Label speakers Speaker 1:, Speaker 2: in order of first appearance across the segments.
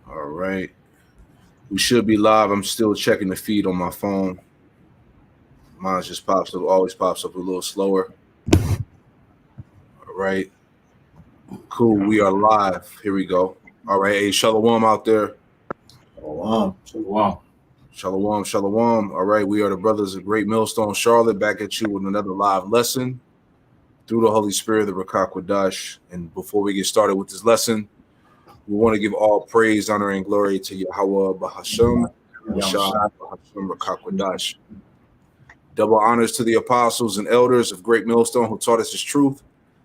Speaker 1: All right. We should be live. I'm still checking the feed on my phone. Mine just pops up, always pops up a little slower. All right. Cool. We are live. Here we go. All right. Hey, Shalom out there.
Speaker 2: Shalom.
Speaker 1: Shalom, shalom. All right. We are the brothers of Great Millstone, Charlotte, back at you with another live lesson through the Holy Spirit, the Rakak Wadash. And before we get started with this lesson, we want to give all praise, honor, and glory to Yahweh Bahasham, Bahasham Rakak Wadash. Double honors to the apostles and elders of Great Millstone who taught us his truth,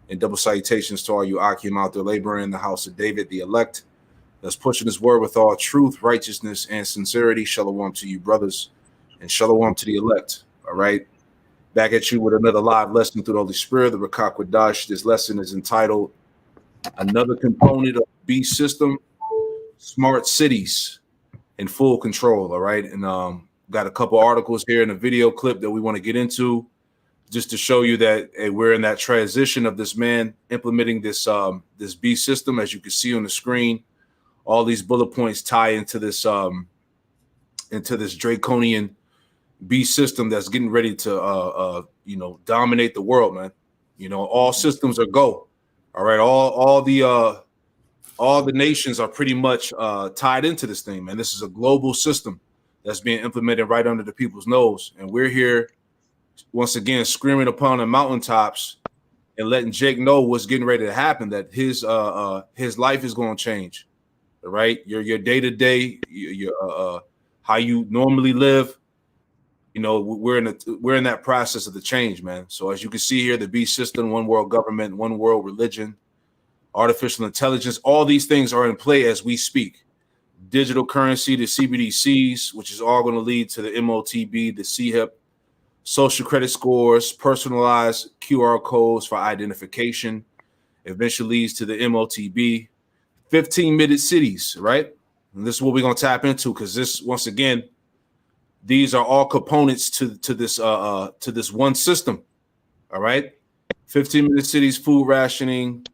Speaker 1: and double salutations to all you Akim out there laboring in the house of David, the elect, that's pushing his word with all truth, righteousness, and sincerity. Shalom to you, brothers, and shalom to the elect. All right. Back at you with another live lesson through the Holy Spirit, the Rakak Wadash. This lesson is entitled Another Component of the Beast System, Smart Cities in Full Control. All right. And got a couple articles here in a video clip that we want to get into just to show you that we're in that transition of this man implementing this this beast system. As you can see on the screen, all these bullet points tie into this draconian beast system that's getting ready to dominate the world, man. You know, all systems are go. All right, all the nations are pretty much tied into this thing, man. This is a global system that's being implemented right under the people's nose, and we're here once again screaming upon the mountaintops and letting Jake know what's getting ready to happen. That his life is going to change. All right, your day to day, your how you normally live. You know, we're in that process of the change, man. So as you can see here, the beast system, one world government, one world religion, artificial intelligence, all these things are in play as we speak. Digital currency, the CBDCs, which is all going to lead to the MOTB, the CHIP, social credit scores, personalized QR codes for identification, eventually leads to the MOTB. 15-minute cities, right? And this is what we're going to tap into, because this, once again, these are all components to this one system. All right. 15-minute cities, food rationing,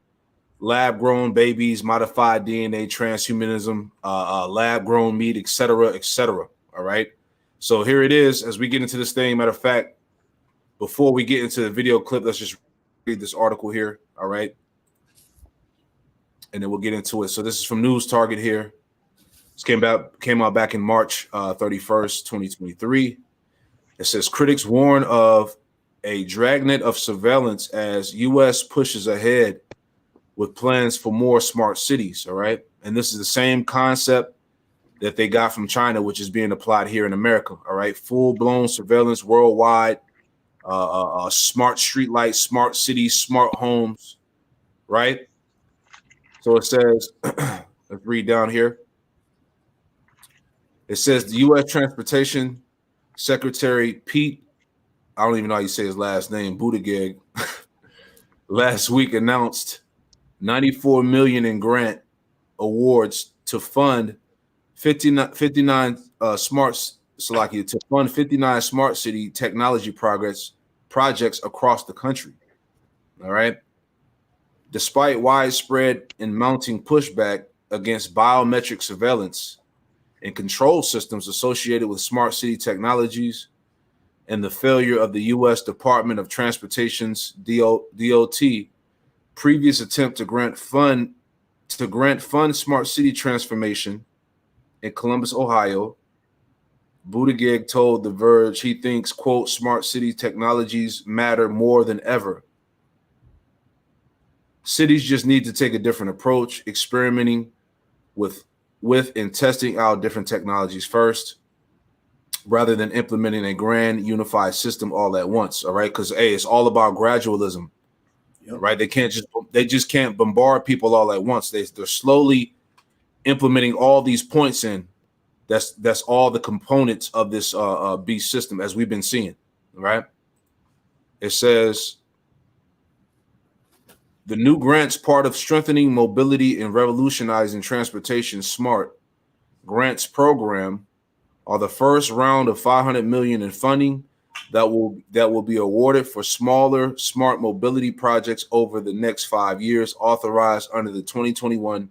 Speaker 1: lab-grown babies, modified DNA, transhumanism, lab-grown meat, etc., etc. All right. So here it is as we get into this thing. Matter of fact, before we get into the video clip, let's just read this article here. All right. And then we'll get into it. So this is from News Target here. This came out back in March 31st, 2023. It says critics warn of a dragnet of surveillance as U.S. pushes ahead with plans for more smart cities. All right. And this is the same concept that they got from China, which is being applied here in America. All right. Full-blown surveillance worldwide, smart streetlights, smart cities, smart homes. Right. So it says, let's read down here. It says the U.S. Transportation Secretary Pete, I don't even know how you say his last name, Buttigieg, last week announced $94 million in grant awards to fund 59 smart city technology projects across the country. All right. Despite widespread and mounting pushback against biometric surveillance and control systems associated with smart city technologies and the failure of the U.S. Department of Transportation's DOT previous attempt to grant fund smart city transformation in Columbus, Ohio, Buttigieg told The Verge he thinks, quote, smart city technologies matter more than ever. Cities just need to take a different approach, experimenting with and testing out different technologies first, rather than implementing a grand unified system all at once. All right, because it's all about gradualism. Yep. Right? They just can't bombard people all at once. They're slowly implementing all these points in. That's all the components of this beast system, as we've been seeing. Right? It says the new grants, part of strengthening mobility and revolutionizing transportation smart grants program, are the first round of $500 million in funding that will be awarded for smaller smart mobility projects over the next 5 years, authorized under the 2021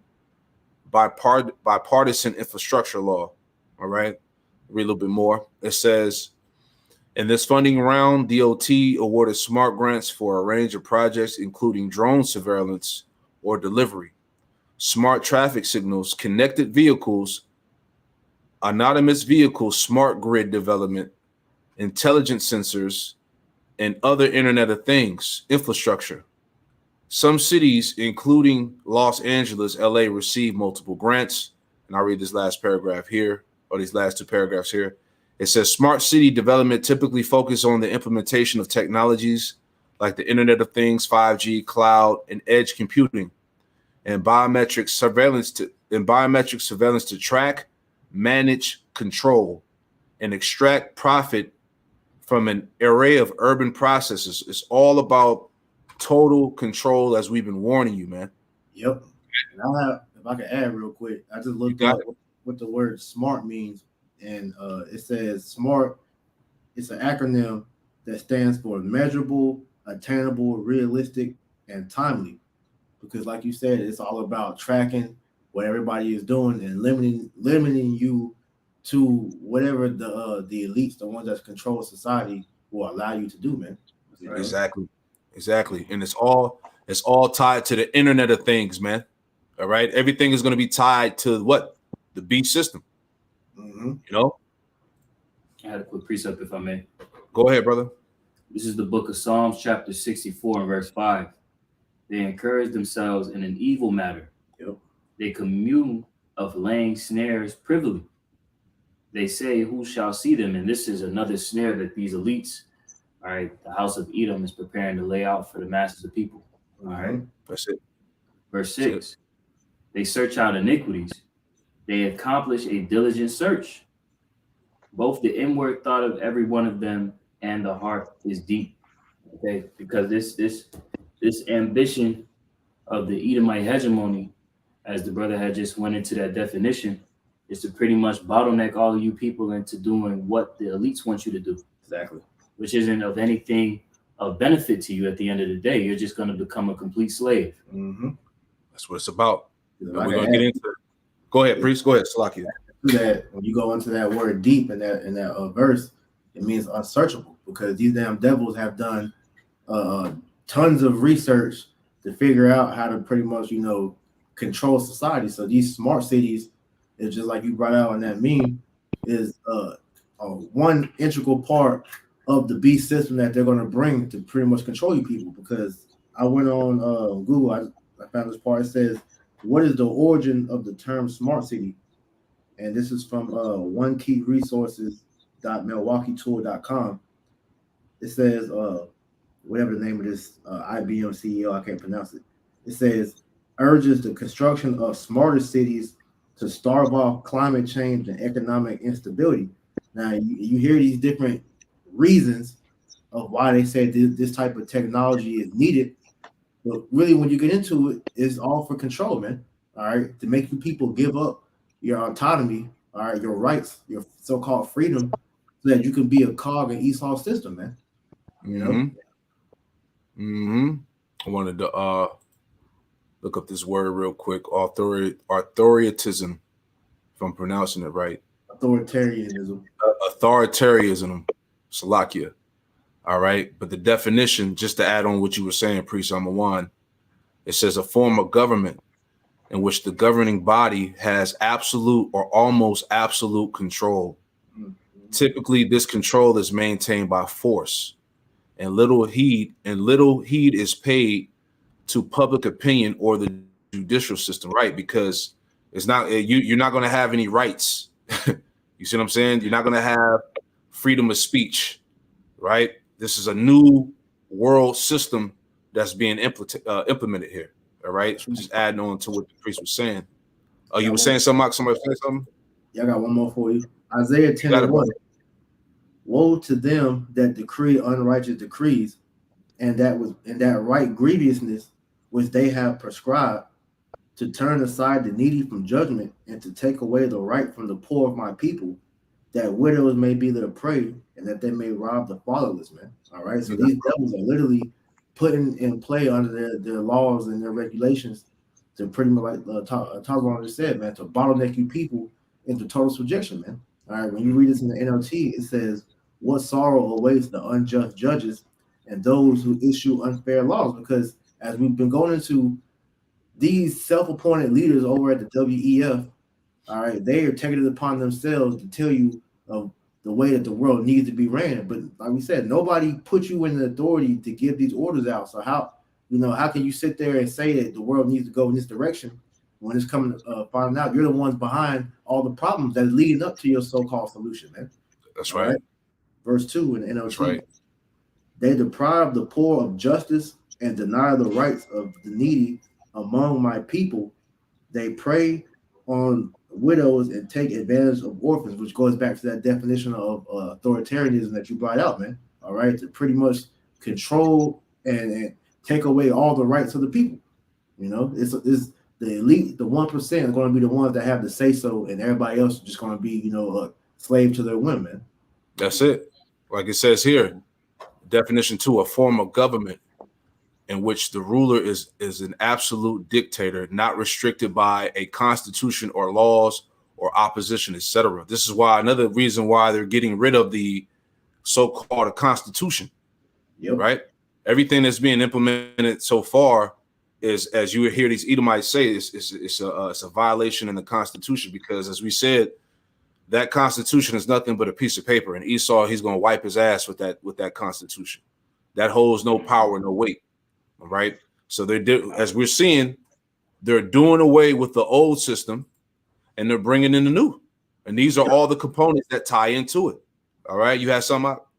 Speaker 1: bipartisan infrastructure law. All right, read a little bit more. It says, in this funding round, DOT awarded SMART grants for a range of projects, including drone surveillance or delivery, smart traffic signals, connected vehicles, autonomous vehicles, smart grid development, intelligent sensors, and other Internet of Things infrastructure. Some cities, including Los Angeles, LA, received multiple grants. And I'll read this last paragraph here, or these last two paragraphs here. It says smart city development typically focus on the implementation of technologies like the Internet of Things, 5G, cloud, and edge computing, and biometric surveillance to track, manage, control, and extract profit from an array of urban processes. It's all about total control, as we've been warning you, man.
Speaker 2: Yep. And if I can add real quick, I just looked up what the word smart means, and it says SMART. It's an acronym that stands for measurable, attainable, realistic, and timely. Because, like you said, it's all about tracking what everybody is doing and limiting you to whatever the elites, the ones that control society, will allow you to do, man.
Speaker 1: Right? Exactly. And it's all tied to the Internet of Things, man. All right. Everything is going to be tied to what? The B system.
Speaker 2: Mm-hmm.
Speaker 1: You know?
Speaker 3: I had a quick precept, if I may.
Speaker 1: Go ahead, brother.
Speaker 3: This is the book of Psalms, chapter 64, and verse 5. They encourage themselves in an evil matter.
Speaker 2: Yep.
Speaker 3: They commune of laying snares privily. They say, who shall see them? And this is another snare that these elites, all right, the house of Edom is preparing to lay out for the masses of people. All right.
Speaker 1: That's it.
Speaker 3: Verse 6. They search out iniquities. They accomplish a diligent search. Both the inward thought of every one of them and the heart is deep. Okay, because this ambition of the Edomite hegemony, as the brother had just went into that definition, is to pretty much bottleneck all of you people into doing what the elites want you to do.
Speaker 2: Exactly.
Speaker 3: Which isn't of anything of benefit to you at the end of the day. You're just going to become a complete slave.
Speaker 2: Mm-hmm.
Speaker 1: That's what it's about.
Speaker 2: We're
Speaker 1: going to get into it. Go ahead, priest. Go ahead, Salakia.
Speaker 2: That when you go into that word deep in that verse, it means unsearchable, because these damn devils have done tons of research to figure out how to pretty much, control society. So these smart cities is just like you brought out in that meme, is one integral part of the beast system that they're going to bring to pretty much control you people. Because I went on Google, I found this part. It says, what is the origin of the term smart city? And this is from onekeyresources.milwaukeetool.com. It says, whatever the name of this IBM CEO, I can't pronounce it. It says, urges the construction of smarter cities to starve off climate change and economic instability. Now, you hear these different reasons of why they say this type of technology is needed. But really, when you get into it, it's all for control, man. All right, to make you people give up your autonomy, all right, your rights, your so-called freedom, so that you can be a cog in Esau's system, man. You know?
Speaker 1: Mm-hmm. I wanted to look up this word real quick. Authoritarianism, if I'm pronouncing it right.
Speaker 2: Authoritarianism.
Speaker 1: Authoritarianism. Salakia. All right. But the definition, just to add on what you were saying, Priest Amawan, it says a form of government in which the governing body has absolute or almost absolute control. Mm-hmm. Typically, this control is maintained by force, and little heed is paid to public opinion or the judicial system, right? Because it's not you're not going to have any rights. You see what I'm saying? You're not going to have freedom of speech, right? This is a new world system that's being implemented here. All right, so just adding on to what the priest was saying. Oh, you were saying something? Somebody saying something?
Speaker 2: Yeah, I got one more for you. Isaiah 10:1. Woe to them that decree unrighteous decrees, and that right grievousness which they have prescribed, to turn aside the needy from judgment, and to take away the right from the poor of my people, that widows may be their prey, and that they may rob the fatherless, man. All right. So these devils are literally putting in play under their laws and their regulations to pretty much, like Tyrone just said, man, to bottleneck you people into total subjection, man. All right. When you read this in the NLT, it says, "What sorrow awaits the unjust judges and those who issue unfair laws," because as we've been going into, these self-appointed leaders over at the WEF, all right, they are taking it upon themselves to tell you of the way that the world needs to be ran. But like we said, nobody put you in the authority to give these orders out. So how can you sit there and say that the world needs to go in this direction when it's coming finding out you're the ones behind all the problems that are leading up to your so-called solution, man?
Speaker 1: That's right.
Speaker 2: Verse 2 in NLT.
Speaker 1: That's right.
Speaker 2: They deprive the poor of justice and deny the rights of the needy among my people. They prey on widows and take advantage of orphans, which goes back to that definition of authoritarianism that you brought out, man. All right, to pretty much control and take away all the rights of the people. You know, it's the elite, the 1% are going to be the ones that have the say so, and everybody else is just going to be, a slave to their whim, man.
Speaker 1: That's it. Like it says here, definition 2, a form of government in which the ruler is an absolute dictator, not restricted by a constitution or laws or opposition, etc. This is why another reason why they're getting rid of the so-called constitution.
Speaker 2: Yep.
Speaker 1: Right? Everything that's being implemented so far is, as you hear these Edomites say, it's a violation in the Constitution, because, as we said, that Constitution is nothing but a piece of paper, and Esau, he's going to wipe his ass with that Constitution. That holds no power, no weight. All right. So as we're seeing, they're doing away with the old system and they're bringing in the new. And these are all the components that tie into it. All right. You had something up?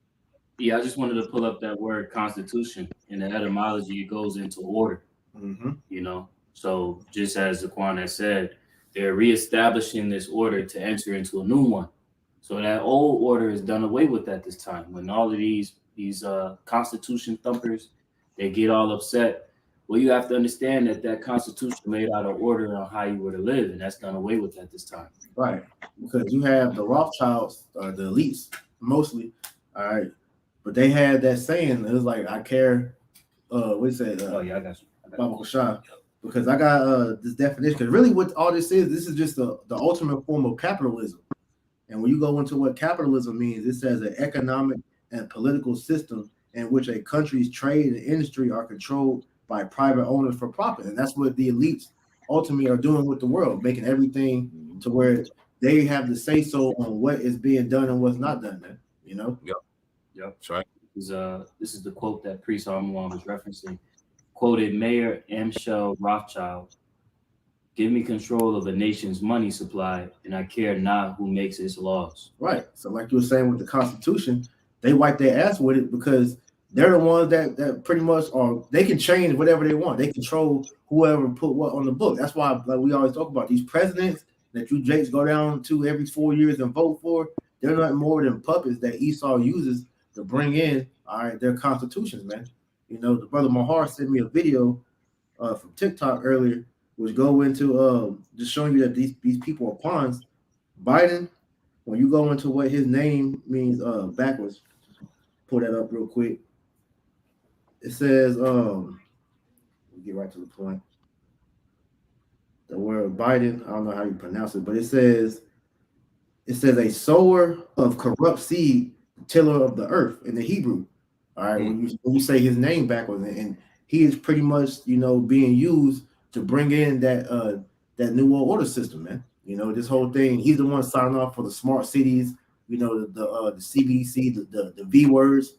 Speaker 3: Yeah, I just wanted to pull up that word constitution. In the etymology, it goes into order.
Speaker 2: Mm-hmm.
Speaker 3: So just as Zaquan has said, they're reestablishing this order to enter into a new one. So that old order is done away with at this time. When all of these constitution thumpers, they get all upset. Well, you have to understand that Constitution laid out an order on how you were to live, and that's done away with at this time.
Speaker 2: Right, because you have the Rothschilds, the elites, mostly, all right, but they had that saying. It was like, I care. What is it?
Speaker 3: Oh yeah, I got
Speaker 2: you. Because I got this definition. Because really, what all this is just the ultimate form of capitalism. And when you go into what capitalism means, it says an economic and political system in which a country's trade and industry are controlled by private owners for profit. And that's what the elites ultimately are doing with the world, making everything to where they have the say so on what is being done and what's not done, man.
Speaker 1: Yep. That's right.
Speaker 3: This is the quote that Priest Armand was referencing. Quoted Mayor Amschel Rothschild, "Give me control of a nation's money supply, and I care not who makes its laws."
Speaker 2: Right. So like you were saying with the Constitution, they wipe their ass with it because they're the ones that pretty much they can change whatever they want. They control whoever put what on the book. That's why, like we always talk about, these presidents that you Jakes go down to every 4 years and vote for, they're not more than puppets that Esau uses to bring in, all right, their constitutions, man. The brother Mahar sent me a video from TikTok earlier, which go into just showing you that these people are pawns. Biden, when you go into what his name means backwards, pull that up real quick. It says, we'll get right to the point. The word Biden, I don't know how you pronounce it, but it says a sower of corrupt seed, tiller of the earth in the Hebrew. All right, when you say his name backwards, and he is pretty much, being used to bring in that new world order system, man. This whole thing. He's the one signing off for the smart cities. The CBDC, the V words.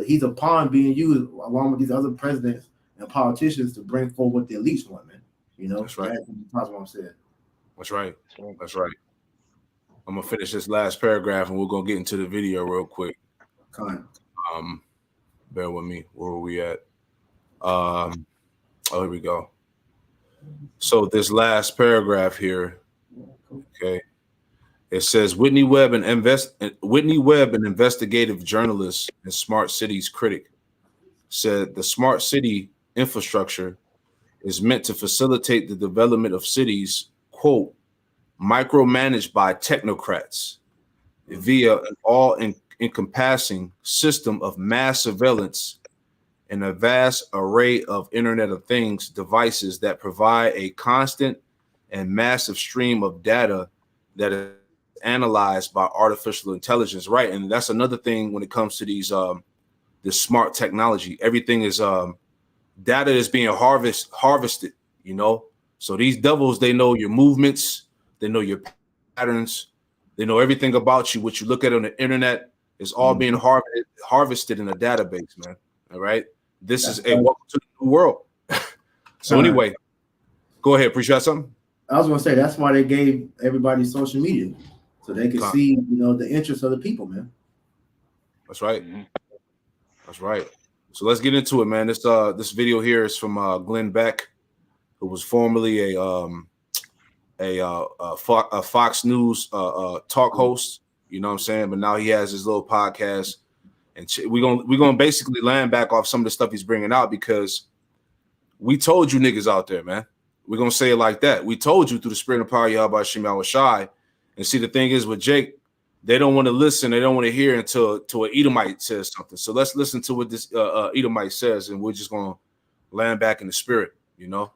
Speaker 2: He's a pawn being used along with these other presidents and politicians to bring forward what the elites want, man.
Speaker 1: That's right.
Speaker 2: That's what I'm saying.
Speaker 1: That's right. That's right. I'm gonna finish this last paragraph and we're gonna get into the video real quick. Bear with me. Where were we at? Here we go. So this last paragraph here, okay, it says Whitney Webb, an investigative journalist and smart cities critic, said the smart city infrastructure is meant to facilitate the development of cities, quote, micromanaged by technocrats via an encompassing system of mass surveillance and a vast array of Internet of Things devices that provide a constant and massive stream of data that is analyzed by artificial intelligence. Right. And that's another thing when it comes to these this smart technology. Everything is data is being harvested, you know. So these devils, they know your movements, they know your patterns, they know everything about you. What you look at on the internet is all being harvested in a database, man. All right. This is a welcome to the new world. So anyway, go ahead. Appreciate something.
Speaker 2: I was gonna say that's why they gave everybody social media, so they could see, you know, the interests of the people, man.
Speaker 1: That's right. That's right. So let's get into it, man. This video here is from Glenn Beck, who was formerly a Fox News talk host. You know what I'm saying? But now he has his little podcast, and we're gonna basically land back off some of the stuff he's bringing out, because we told you niggas out there, man. We're gonna say it like that. We told you through the spirit and power of Yahweh Shem Yahweh Shai. And see, the thing is with Jake, they don't want to listen. They don't want to hear until an Edomite says something. So let's listen to what this Edomite says, and we're just gonna land back in the spirit, you know.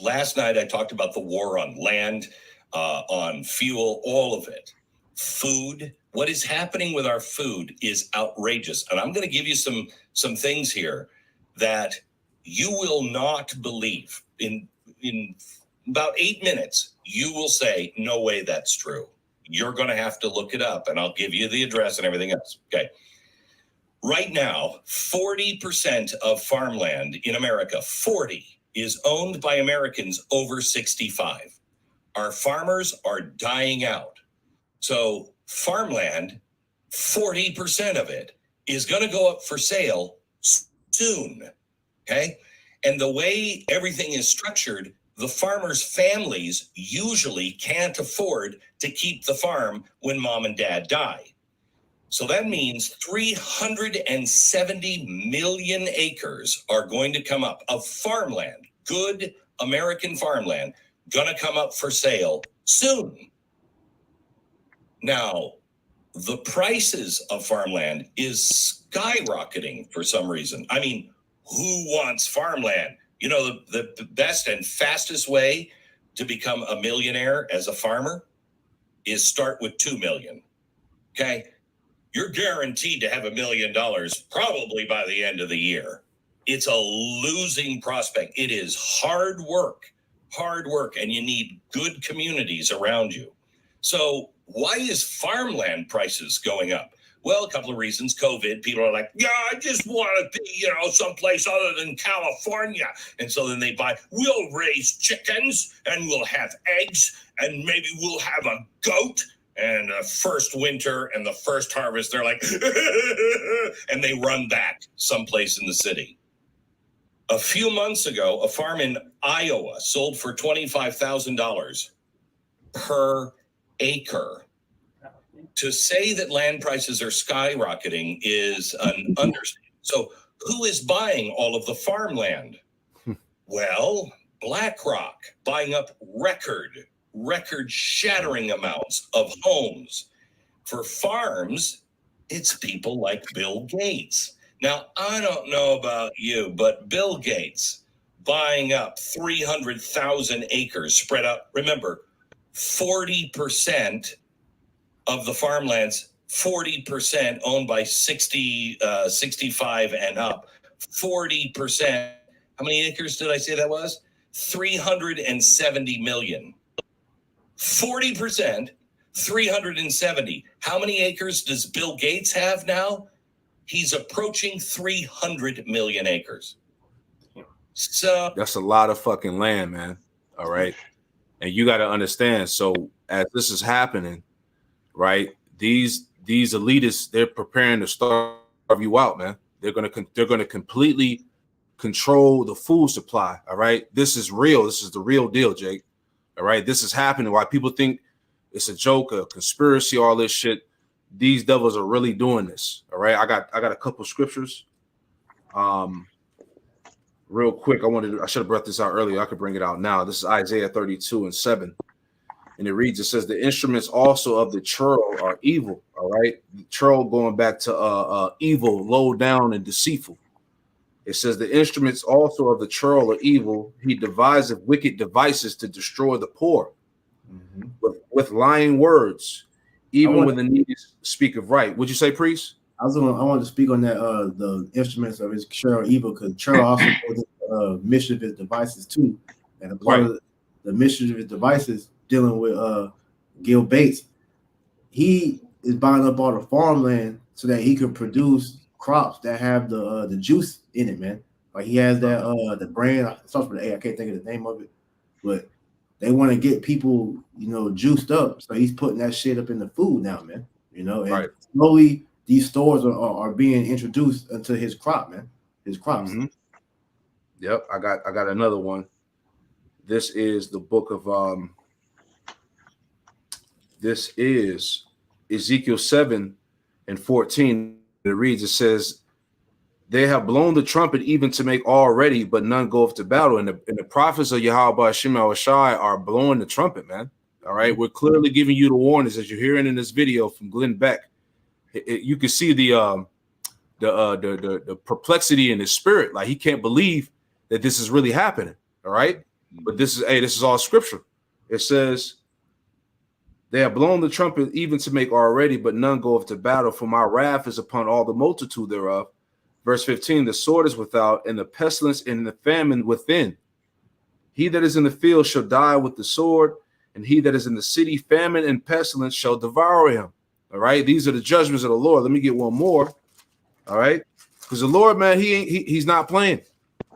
Speaker 4: Last night I talked about the war on land, on fuel, all of it. Food. What is happening with our food is outrageous. And I'm going to give you some things here that you will not believe. In about 8 minutes, you will say, no way that's true. You're going to have to look it up, and I'll give you the address and everything else. Okay. Right now, 40% of farmland in America, 40, is owned by Americans over 65. Our farmers are dying out. So farmland, 40% of it is going to go up for sale soon. Okay. And the way everything is structured, the farmers' families usually can't afford to keep the farm when mom and dad die. So that means 370 million acres are going to come up of farmland, good American farmland, going to come up for sale soon. Now, the prices of farmland is skyrocketing for some reason. I mean, who wants farmland? You know, the best and fastest way to become a millionaire as a farmer is start with 2 million. Okay. You're guaranteed to have $1 million probably by the end of the year. It's a losing prospect. It is hard work, and you need good communities around you. So why is farmland prices going up? Well, a couple of reasons. COVID, people are like, yeah, I just want to be, someplace other than California. And so then they we'll raise chickens and we'll have eggs and maybe we'll have a goat. And the first winter and the first harvest, they're like, and they run back someplace in the city. A few months ago, a farm in Iowa sold for $25,000 per acre. To say that land prices are skyrocketing is an understatement. So who is buying all of the farmland? Well, BlackRock buying up record-shattering amounts of homes. For farms, it's people like Bill Gates. Now, I don't know about you, but Bill Gates buying up 300,000 acres spread out. Remember, 40% of the farmlands, 40% owned by 65 and up. 40%. How many acres did I say that was? 370 million. 40%, 370. How many acres does Bill Gates have now? He's approaching 300 million acres. So
Speaker 1: that's a lot of fucking land, man. All right. And you got to understand. So as this is happening, right, these elitists, they're preparing to starve you out, man. They're gonna completely control the food supply. All right. This is real. This is the real deal, Jake. All right. This is happening. Why people think it's a joke, a conspiracy, all this shit. These devils are really doing this. All right. I got a couple scriptures. Real quick. I should have brought this out earlier. I could bring it out now. This is Isaiah 32:7. And And it reads, it says, the instruments also of the churl are evil. All right. The churl going back to evil, low down and deceitful. It says the instruments also of the churl are evil. He deviseth wicked devices to destroy the poor with lying words, even when the needy speak of right. Would you say, priest?
Speaker 2: I wanted to speak on that the instruments of his churl evil, because churl also goes mischievous devices too. And a part of the mischievous devices dealing with Gil Bates, he is buying up all the farmland so that he can produce crops that have the juice in it, man. Like he has that the brand, it starts with an A, I can't think of the name of it, but they want to get people, juiced up. So he's putting that shit up in the food now, man. And slowly these stores are being introduced into his crop, man. His crops.
Speaker 1: Mm-hmm. Yep, I got another one. This is the book of this is Ezekiel 7:14. It reads, it says, they have blown the trumpet even to make all ready, but none goeth to battle. And the prophets of Yahweh Hashem Shai are blowing the trumpet, man. All right. We're clearly giving you the warnings as you're hearing in this video from Glenn Beck. You can see the perplexity in his spirit. Like he can't believe that this is really happening. All right. But this is all scripture. It says, they have blown the trumpet even to make all ready, but none goeth to battle, for my wrath is upon all the multitude thereof. Verse 15, the sword is without, and the pestilence and the famine within. He that is in the field shall die with the sword, and he that is in the city, famine and pestilence shall devour him. All right, these are the judgments of the Lord. Let me get one more. All right, because the Lord, man, he's not playing.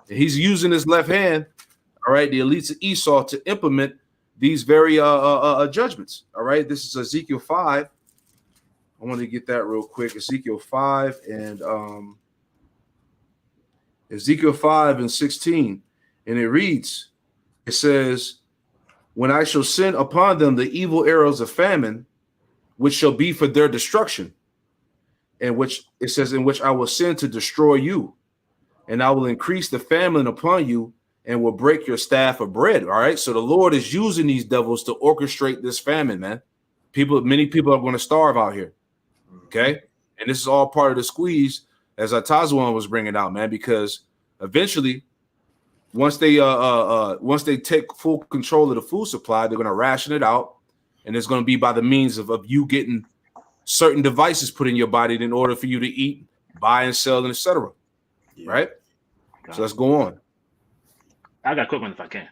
Speaker 1: He's using his left hand, all right, the elites of Esau, to implement these very judgments. All right, this is Ezekiel 5. I want to get that real quick. Ezekiel 5 and Ezekiel 5:16, and it reads, it says, when I shall send upon them the evil arrows of famine, which shall be for their destruction, and which it says, in which I will send to destroy you, and I will increase the famine upon you, and will break your staff of bread. All right. So the Lord is using these devils to orchestrate this famine, man. Many people are going to starve out here. Okay. And this is all part of the squeeze, as Atazuan was bringing out, man, because eventually once they take full control of the food supply, they're going to ration it out. And it's going to be by the means of you getting certain devices put in your body in order for you to eat, buy and sell, and etc. Yeah. Right. So let's go on.
Speaker 5: I got a quick one if I can.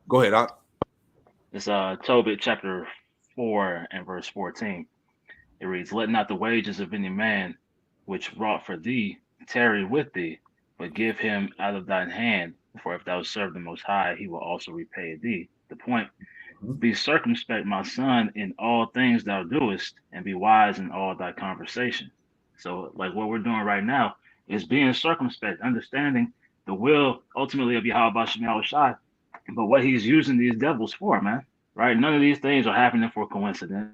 Speaker 1: Go ahead, Doc.
Speaker 5: It's Tobit chapter 4 and verse 14. It reads, let not the wages of any man which wrought for thee tarry with thee, but give him out of thine hand, for if thou serve the Most High, he will also repay thee. The point, be circumspect, my son, in all things thou doest, and be wise in all thy conversation. So like what we're doing right now is being circumspect, understanding the will ultimately of Yahweh Shem Shai, but what he's using these devils for, man, right? None of these things are happening for coincidence.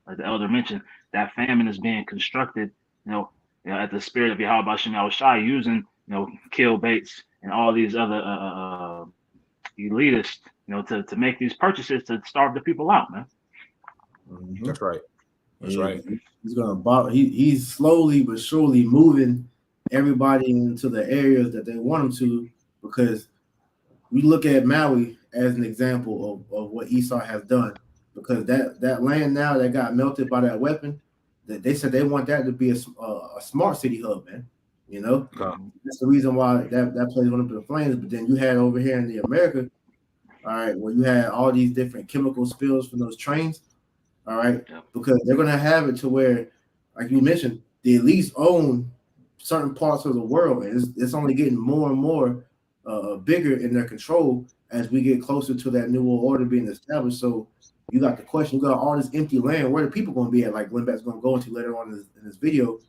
Speaker 5: Like the elder mentioned, that famine is being constructed, at the spirit of Yahweh Shem Shai, using, Kill Bates and all these other elitists, to make these purchases to starve the people out, man.
Speaker 2: Mm-hmm.
Speaker 1: That's right. That's right.
Speaker 2: He's he's slowly but surely moving everybody into the areas that they want them to, because we look at Maui as an example of what Esau has done, because that land now that got melted by that weapon, that they said they want that to be a smart city hub, man. That's the reason why that place went up in flames. But then you had over here in the America, all right, where you had all these different chemical spills from those trains, all right, because they're gonna have it to where, like you mentioned, the elites own certain parts of the world, and it's only getting more and more bigger in their control as we get closer to that new world order being established. So you got the question, you got all this empty land, where are the people going to be at? Like Glenn Beck's going to go into later on in this video,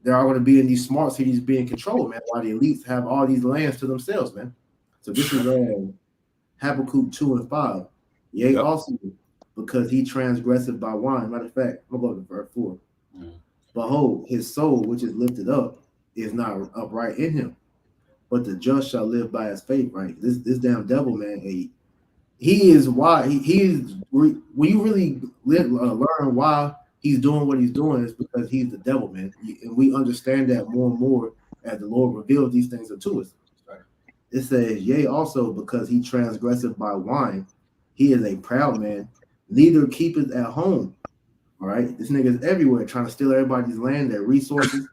Speaker 2: they're all going to be in these smart cities being controlled, man, while the elites have all these lands to themselves, man. So this is Habakkuk 2 and 5. Yea, also, because he transgressed by wine. Matter of fact, I'm going to go to verse 4. Behold, his soul, which is lifted up, is not upright in him, but the just shall live by his faith, right? This damn devil, man, he is why he's when you really learn why he's doing what he's doing is because he's the devil, man. And we understand that more and more as the Lord reveals these things unto us. Right. It says, yea, also because he transgresseth by wine, he is a proud man, neither keepeth at home. All right, this nigga is everywhere trying to steal everybody's land, their resources.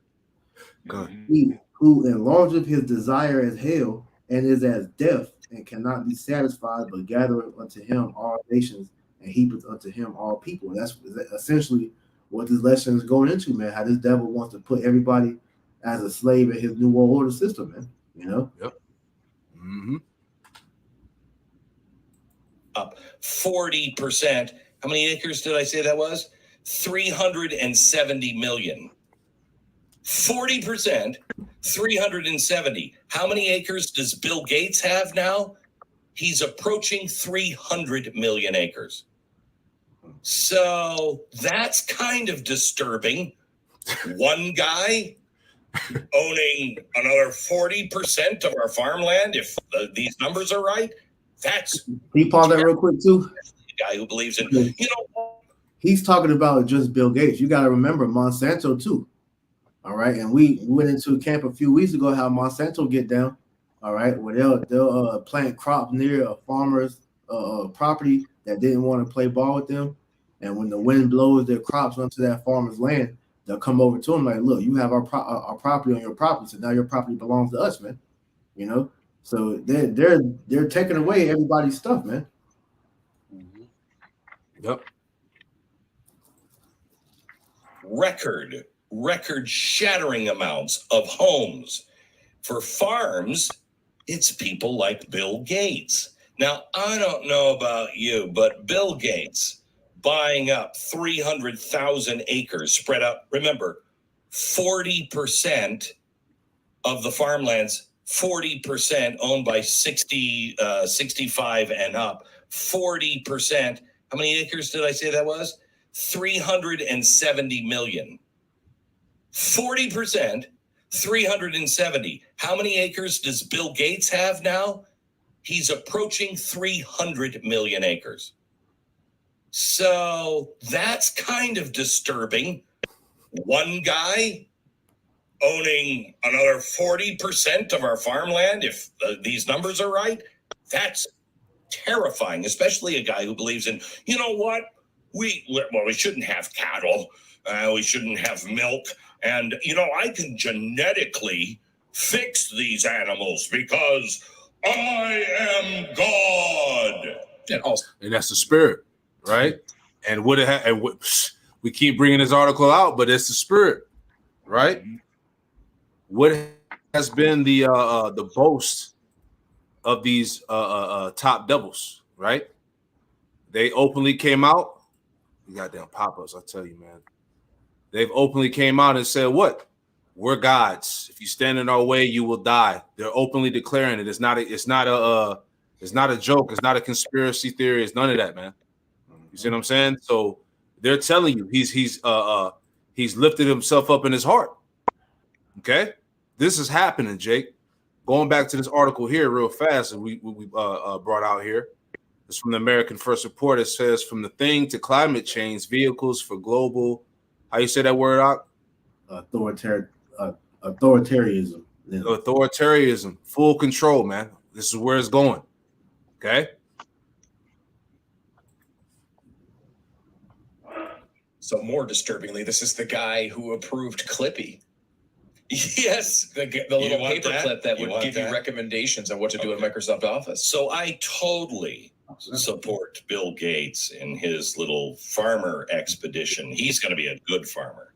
Speaker 2: He who enlargeth his desire as hell and is as death and cannot be satisfied, but gathereth unto him all nations and heapeth unto him all people. That's essentially what this lesson is going into, man. How this devil wants to put everybody as a slave in his new world order system, man. You know?
Speaker 1: Yep. Mm-hmm.
Speaker 4: Up 40%. How many acres did I say that was? 370 million. 40%, 370. How many acres does Bill Gates have now? He's approaching 300 million acres. So that's kind of disturbing. One guy owning another 40% of our farmland, if these numbers are right, that's...
Speaker 2: Can you pause that real quick, too?
Speaker 4: The guy who believes in... You know,
Speaker 2: he's talking about just Bill Gates. You got to remember Monsanto, too. All right, and we went into camp a few weeks ago. How Monsanto get down? All right, where they'll plant crops near a farmer's property that didn't want to play ball with them, and when the wind blows their crops onto that farmer's land, they'll come over to him like, "Look, you have our property on your property, so now your property belongs to us, man." You know, so they're taking away everybody's stuff, man.
Speaker 1: Yep.
Speaker 4: Record-shattering amounts of homes. For farms, it's people like Bill Gates. Now, I don't know about you, but Bill Gates buying up 300,000 acres spread out. Remember, 40% of the farmlands, 40% owned by 65 and up. 40%. How many acres did I say that was? 370 million. 40%, 370. How many acres does Bill Gates have now? He's approaching 300 million acres. So that's kind of disturbing. One guy owning another 40% of our farmland, if these numbers are right, that's terrifying, especially a guy who believes in, you know what? We shouldn't have cattle. We shouldn't have milk. And, you know, I can genetically fix these animals because I am God.
Speaker 1: And that's the spirit, right? And we keep bringing this article out, but it's the spirit, right? What has been the boast of these top devils, right? They openly came out. You goddamn pop-ups, I tell you, man. They've openly came out and said, what? We're gods. If you stand in our way, you will die. They're openly declaring it. It's not a joke. It's not a conspiracy theory. It's none of that, man. You see what I'm saying? So they're telling you he's lifted himself up in his heart. Okay? This is happening, Jake. Going back to this article here real fast, and we brought out here. It's from the American First Report. It says, from the thing to climate change, vehicles for global, how you say that word out?
Speaker 2: Authoritarianism. Yeah.
Speaker 1: Authoritarianism, full control, man. This is where it's going. Okay.
Speaker 6: So more disturbingly, this is the guy who approved Clippy.
Speaker 4: Yes.
Speaker 6: The little paperclip that would give you recommendations on what to do in Microsoft Office.
Speaker 4: So I totally support Bill Gates in his little farmer expedition. He's going to be a good farmer.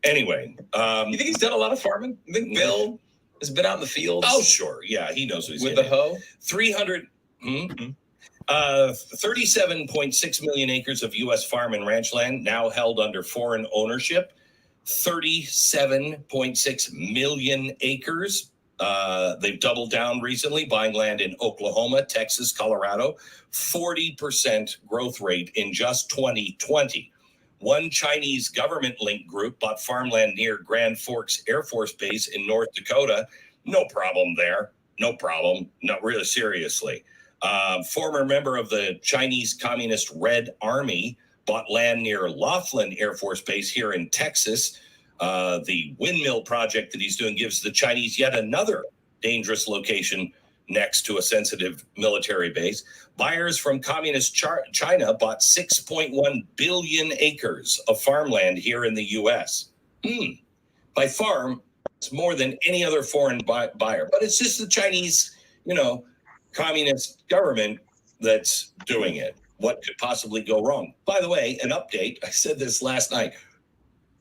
Speaker 4: Anyway.
Speaker 6: You think he's done a lot of farming? You think Bill has been out in the fields?
Speaker 4: Oh, sure. Yeah, he knows what he's
Speaker 6: with the hoe?
Speaker 4: 37.6 million acres of U.S. farm and ranch land now held under foreign ownership. 37.6 million acres. They've doubled down recently, buying land in Oklahoma, Texas, Colorado. 40% growth rate in just 2020. One Chinese government-linked group bought farmland near Grand Forks Air Force Base in North Dakota. No problem there. No problem. Not really seriously. Former member of the Chinese Communist Red Army bought land near Laughlin Air Force Base here in Texas. The windmill project that he's doing gives the Chinese yet another dangerous location next to a sensitive military base. Buyers from communist China bought 6.1 billion acres of farmland here in the U.S. By farm, it's more than any other foreign buyer. But it's just the Chinese, communist government that's doing it. What could possibly go wrong? By the way, an update. I said this last night.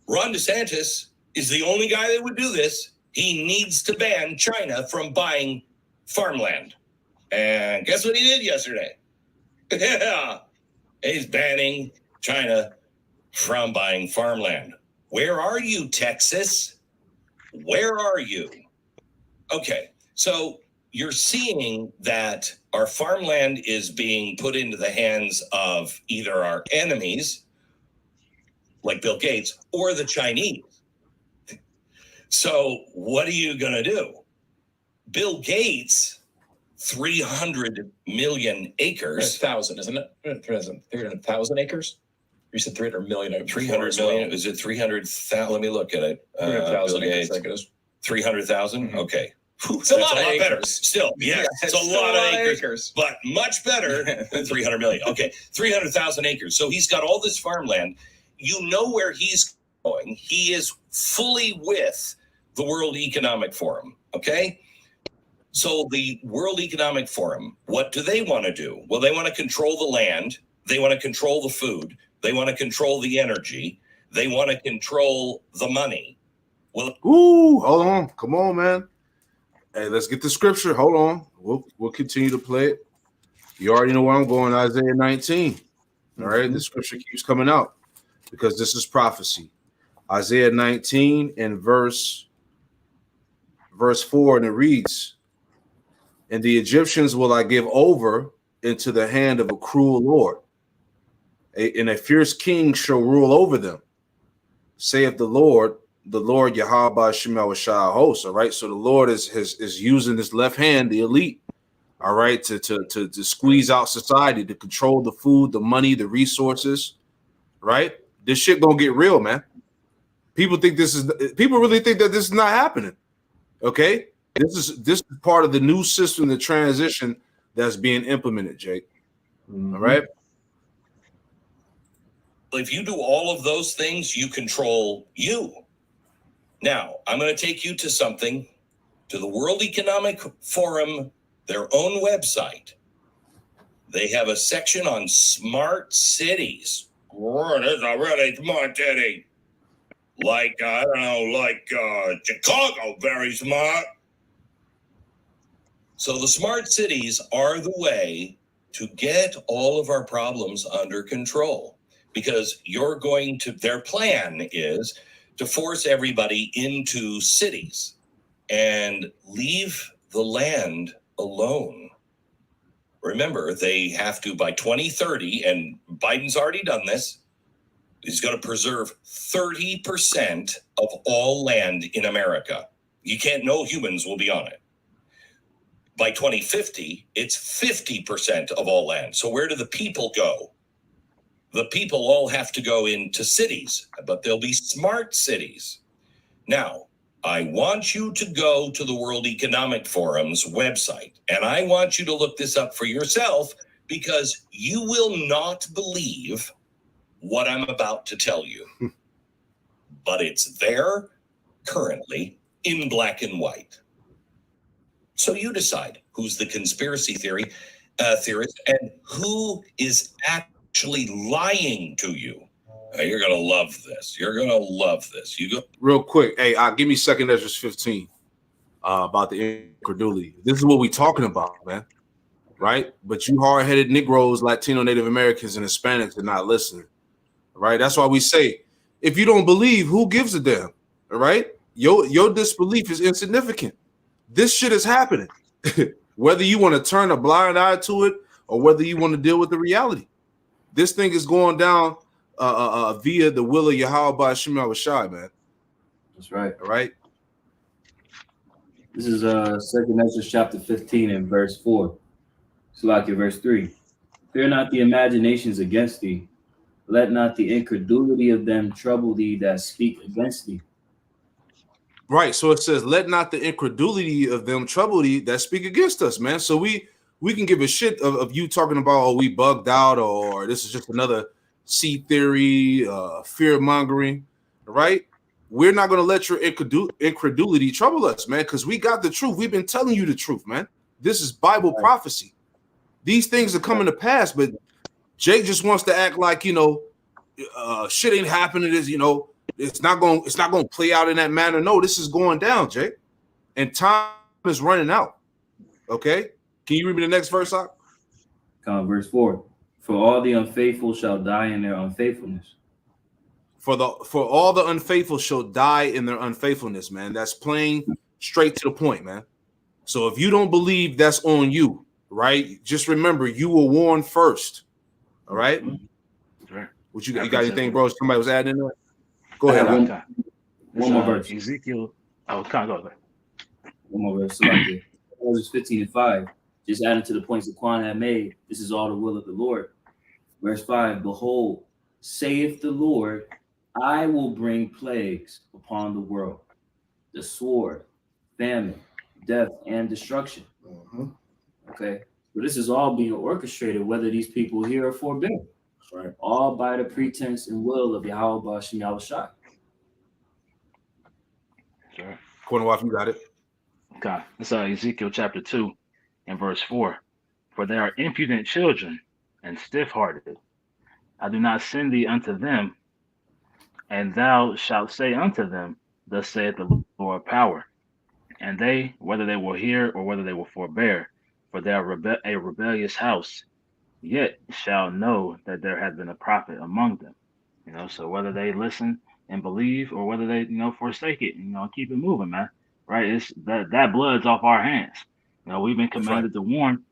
Speaker 4: Ron DeSantis is the only guy that would do this. He needs to ban China from buying farmland. And guess what he did yesterday? Yeah, he's banning China from buying farmland. Where are you, Texas? Where are you? Okay, so you're seeing that our farmland is being put into the hands of either our enemies, like Bill Gates, or the Chinese. So what are you going to do? Bill Gates, 300 million acres.
Speaker 6: 1,000, isn't it? 300,000 acres? You said 300 million.
Speaker 4: 300 million. Is it 300,000? Let me look at it.
Speaker 6: 300,000 acres.
Speaker 4: 300,000?
Speaker 6: Mm-hmm.
Speaker 4: Okay.
Speaker 6: It's a lot
Speaker 4: better.
Speaker 6: acres.
Speaker 4: Still, yes, it's a lot of acres, but much better than 300 million. Okay, 300,000 acres. So he's got all this farmland. You know where he's going. He is fully with the World Economic Forum, okay? So the World Economic Forum, what do they want to do? Well, they want to control the land. They want to control the food. They want to control the energy. They want to control the money. Well,
Speaker 1: hold on. Come on, man. Hey, let's get the scripture. Hold on. We'll continue to play it. You already know where I'm going, Isaiah 19. All right, the scripture keeps coming out because this is prophecy. Isaiah 19 and verse 4, and it reads, "And the Egyptians will I give over into the hand of a cruel Lord, and a fierce king shall rule over them, saith the Lord Yahweh Shema Shah host." All right, so the Lord is using his left hand, the elite, all right, to squeeze out society, to control the food, the money, the resources, right? This shit gonna get real, man. People really think that this is not happening. Okay, this is part of the new system, the transition that's being implemented, Jake.
Speaker 3: Mm-hmm.
Speaker 1: All right.
Speaker 4: if you do all of those things, you control you. Now, I'm going to take you to something, to the World Economic Forum, their own website. They have a section on smart cities. What is a really smart city? Like Chicago, very smart. So the smart cities are the way to get all of our problems under control, because their plan is to force everybody into cities and leave the land alone. Remember, they have to, by 2030, and Biden's already done this, he's going to preserve 30% of all land in America. No humans will be on it. By 2050, it's 50% of all land. So where do the people go? The people all have to go into cities, but they'll be smart cities. Now, I want you to go to the World Economic Forum's website, and I want you to look this up for yourself, because you will not believe what I'm about to tell you. But it's there currently in black and white. So you decide who's the conspiracy theorist and who is actually lying to you. You're going to love this. You're going to love this. You go
Speaker 1: real quick. Hey, give me 2 Ezra 15 about the incredulity. This is what we're talking about, man. Right? But you hard-headed Negroes, Latino, Native Americans, and Hispanics are not listening. Right? That's why we say, if you don't believe, who gives a damn? All right? Your disbelief is insignificant. This shit is happening. Whether you want to turn a blind eye to it or whether you want to deal with the reality. This thing is going down via the will of Yahweh Shema Rashai, man.
Speaker 3: That's right.
Speaker 1: All right.
Speaker 3: This is 2 Ezra chapter 15 and verse 4. Salakia, verse 3. Fear not the imaginations against thee. Let not the incredulity of them trouble thee that speak against thee.
Speaker 1: Right. So it says, let not the incredulity of them trouble thee that speak against us, man. So we can give a shit of you talking about, oh, we bugged out, or this is just another sea theory, fear mongering, right? We're not going to let your incredulity trouble us, man, because we got the truth. We've been telling you the truth, man. This is Bible prophecy. These things are coming to pass, but Jake just wants to act like, shit ain't happening. It's not going to play out in that manner. No, this is going down, Jake. And time is running out. Okay? Can you read me the next verse, Doc?
Speaker 3: Verse 4. For all the unfaithful shall die in their unfaithfulness.
Speaker 1: For all the unfaithful shall die in their unfaithfulness, man. That's plain, straight to the point, man. So if you don't believe, that's on you, right? Just remember, you were warned first. All right?
Speaker 5: Right.
Speaker 1: What you got anything, bro? Somebody was adding in there? Go
Speaker 3: I
Speaker 1: ahead.
Speaker 3: have one more verse.
Speaker 5: Ezekiel. Oh, kind of go.
Speaker 3: One more verse. Salakia. Verses 15 and 5. Just adding to the points that Quan had made. This is all the will of the Lord. Verse 5. Behold, saith the Lord, I will bring plagues upon the world, the sword, famine, death, and destruction. Okay, so this is all being orchestrated, whether these people here are forbidden.
Speaker 2: That's right.
Speaker 3: All by the pretense and will of Yahweh Ba'ashem Yahushua.
Speaker 5: Sure.
Speaker 1: Corner wife, you got it.
Speaker 5: Okay. It's Ezekiel chapter 2 and verse 4. For they are impudent children and stiff-hearted. I do not send thee unto them, and thou shalt say unto them, thus saith the Lord of power. And they, whether they will hear or whether they will forbear, for they are a rebellious house, yet shall know that there hath been a prophet among them. So whether they listen and believe or whether they, forsake it, keep it moving, man. Right? It's that blood's off our hands. We've been commanded to warn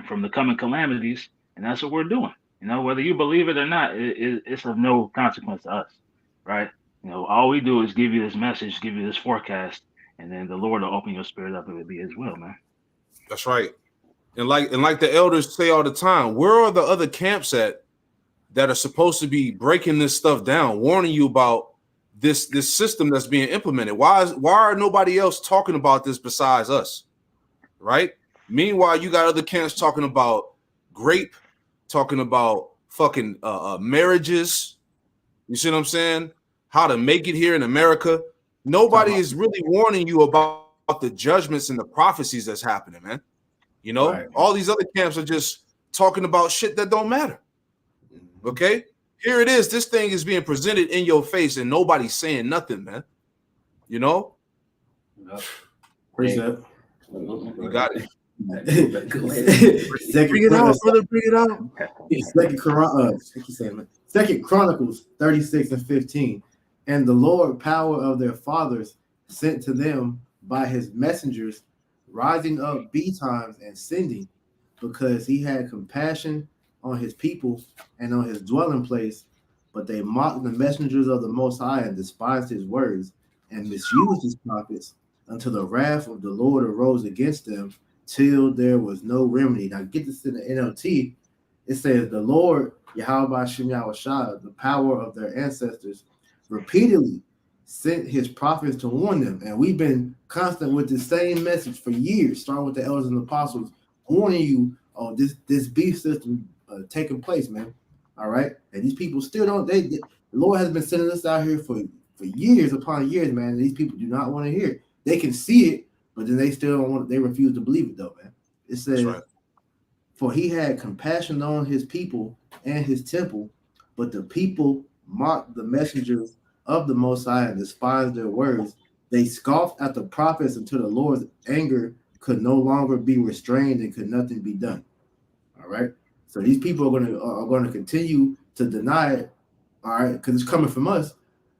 Speaker 5: from the coming calamities, and that's what we're doing. Whether you believe it or not, it's of no consequence to us, right? All we do is give you this message, give you this forecast, and then the Lord will open your spirit up. It will be His will, man.
Speaker 1: That's right. And like the elders say all the time, where are the other camps at that are supposed to be breaking this stuff down, warning you about this system that's being implemented? Why are nobody else talking about this besides us? Right? Meanwhile, you got other camps talking about grape, talking about fucking marriages. You see what I'm saying? How to make it here in America. Nobody is really warning you about the judgments and the prophecies that's happening, man.
Speaker 2: Right.
Speaker 1: All these other camps are just talking about shit that don't matter. Okay? Here it is. This thing is being presented in your face and nobody's saying nothing, man.
Speaker 2: Precept.
Speaker 1: You got it.
Speaker 2: Bring it out, brother. Bring it out. Second Chronicles 36 and 15. And the Lord power of their fathers sent to them by his messengers, rising up betimes and sending, because he had compassion on his people and on his dwelling place. But they mocked the messengers of the Most High and despised his words and misused his prophets until the wrath of the Lord arose against them, till there was no remedy. Now get this in the NLT. It says the Lord, Yahweh Ba'ashem Yahushua, the power of their ancestors, repeatedly sent his prophets to warn them. And we've been constant with the same message for years, starting with the elders and apostles, warning you of this beef system taking place, man. All right. And these people still don't, the Lord has been sending us out here for years upon years, man. And these people do not want to hear it. They can see it, but then they still don't want, they refuse to believe it though, man. It says, right. For he had compassion on his people and his temple, but the people mocked the messengers of the Most High and despised their words. They scoffed at the prophets until the Lord's anger could no longer be restrained and could nothing be done. All right. So these people are going to continue to deny it. All right, because it's coming from us.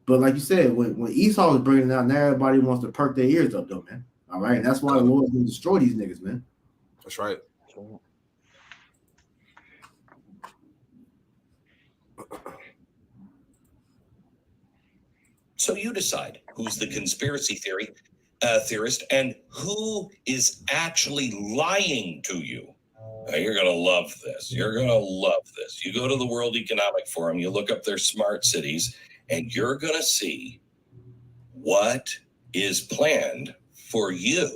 Speaker 2: But like you said, when Esau was bringing it out, now everybody wants to perk their ears up, though, man. All right, and that's why the Lord's going to destroy these niggas, man.
Speaker 1: That's right.
Speaker 4: So you decide who's the conspiracy theorist and who is actually lying to you. You're going to love this. You're going to love this. You go to the World Economic Forum, you look up their smart cities, and you're going to see what is planned for you.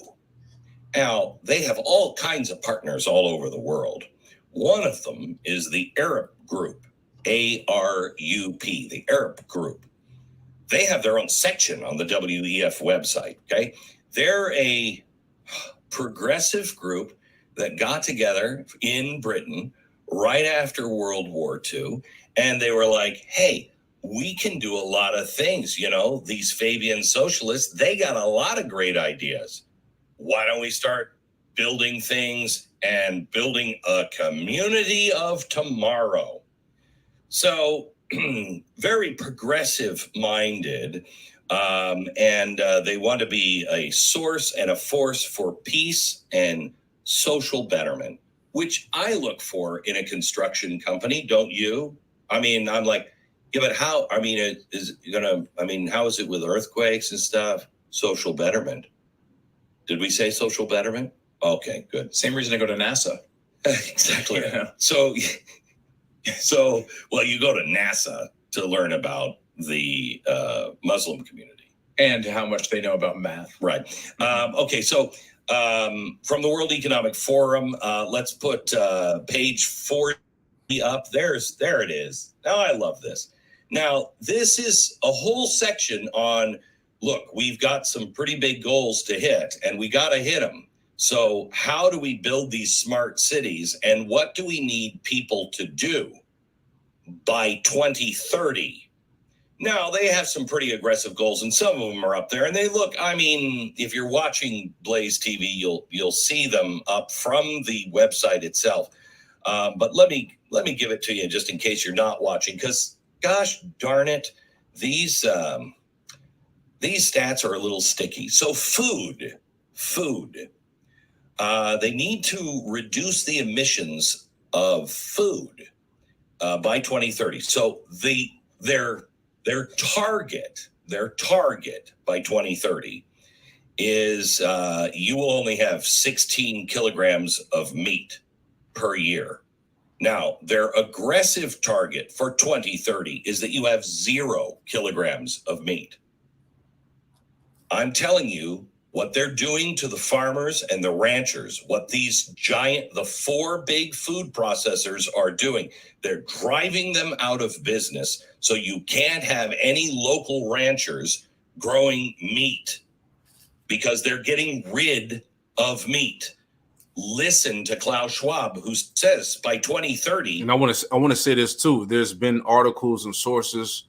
Speaker 4: Now, they have all kinds of partners all over the world. One of them is the Arab Group, ARUP, the Arab Group. They have their own section on the WEF website, okay? They're a progressive group that got together in Britain right after World War II, and they were like, hey, we can do a lot of things. You know, these Fabian socialists, they got a lot of great ideas. Why don't we start building things and building a community of tomorrow? So very progressive minded, and they want to be a source and a force for peace and social betterment, which I look for in a construction company. Don't you? I mean, I'm like, yeah, but how? I mean, how is it with earthquakes and stuff? Social betterment. Did we say social betterment? Okay, good.
Speaker 6: Same reason I go to NASA.
Speaker 4: Exactly.
Speaker 6: Yeah.
Speaker 4: So, well, you go to NASA to learn about the Muslim community
Speaker 6: And how much they know about math.
Speaker 4: Right. Okay, so from the World Economic Forum, let's put page 40 up. There it is. Now I love this. Now, this is a whole section on, look, we've got some pretty big goals to hit, and we got to hit them. So how do we build these smart cities, and what do we need people to do by 2030? Now, they have some pretty aggressive goals, and some of them are up there. And they look, I mean, if you're watching Blaze TV, you'll see them up from the website itself. But let me give it to you just in case you're not watching, because gosh darn it, these stats are a little sticky. So food. They need to reduce the emissions of food by 2030. So their target by 2030 is you will only have 16 kilograms of meat per year. Now, their aggressive target for 2030 is that you have 0 kilograms of meat. I'm telling you what they're doing to the farmers and the ranchers, what the 4 big food processors are doing. They're driving them out of business, so you can't have any local ranchers growing meat because they're getting rid of meat. Listen to Klaus Schwab, who says by 2030.
Speaker 1: And I want to say this too. There's been articles and sources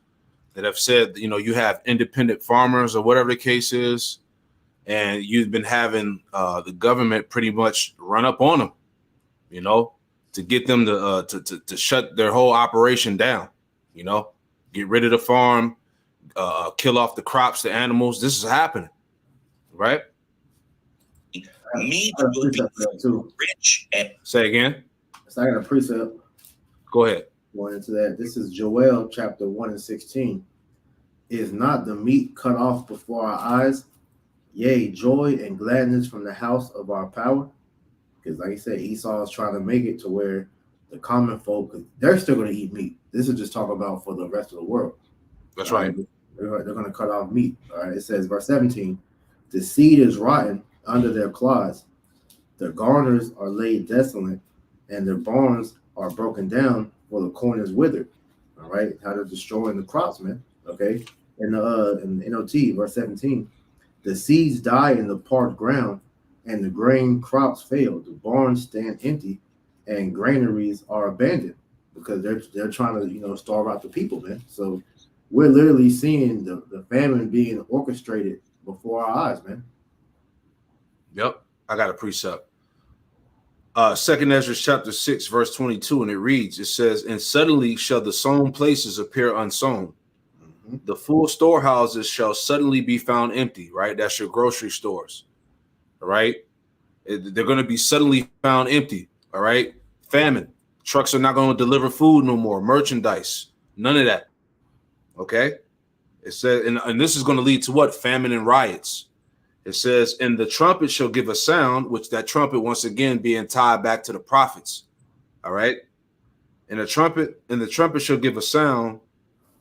Speaker 1: that have said, you know, you have independent farmers or whatever the case is, and you've been having the government pretty much run up on them, you know, to get them to shut their whole operation down, you know, get rid of the farm, kill off the crops, the animals. This is happening, right?
Speaker 4: Meat will be rich. And
Speaker 1: say again.
Speaker 2: So I got a precept.
Speaker 1: Go ahead.
Speaker 2: Going into that. This is Joel chapter 1 and 16. Is not the meat cut off before our eyes? Yea, joy and gladness from the house of our power. Because like I said, Esau is trying to make it to where the common folk, they're still going to eat meat. This is just talking about for the rest of the world.
Speaker 1: That's right.
Speaker 2: They're going to cut off meat. All right. It says, verse 17, the seed is rotten under their clods. Their garners are laid desolate, and their barns are broken down, for the corn is withered. All right. How they're destroying the crops, man. Okay. In the NOT, verse 17, the seeds die in the parched ground, and the grain crops fail. The barns stand empty, and granaries are abandoned because they're trying to, you know, starve out the people, man. So we're literally seeing the famine being orchestrated before our eyes, man.
Speaker 1: Yep, I got a precept. 2nd Ezra chapter 6, verse 22, and it says, and suddenly shall the sown places appear unsown. Mm-hmm. The full storehouses shall suddenly be found empty, right? That's your grocery stores, all right? They're going to be suddenly found empty, all right? Famine. Trucks are not going to deliver food no more, merchandise, none of that, okay? It said, and this is going to lead to what? Famine and riots. It says, and the trumpet shall give a sound, which that trumpet once again being tied back to the prophets. All right. And the trumpet shall give a sound,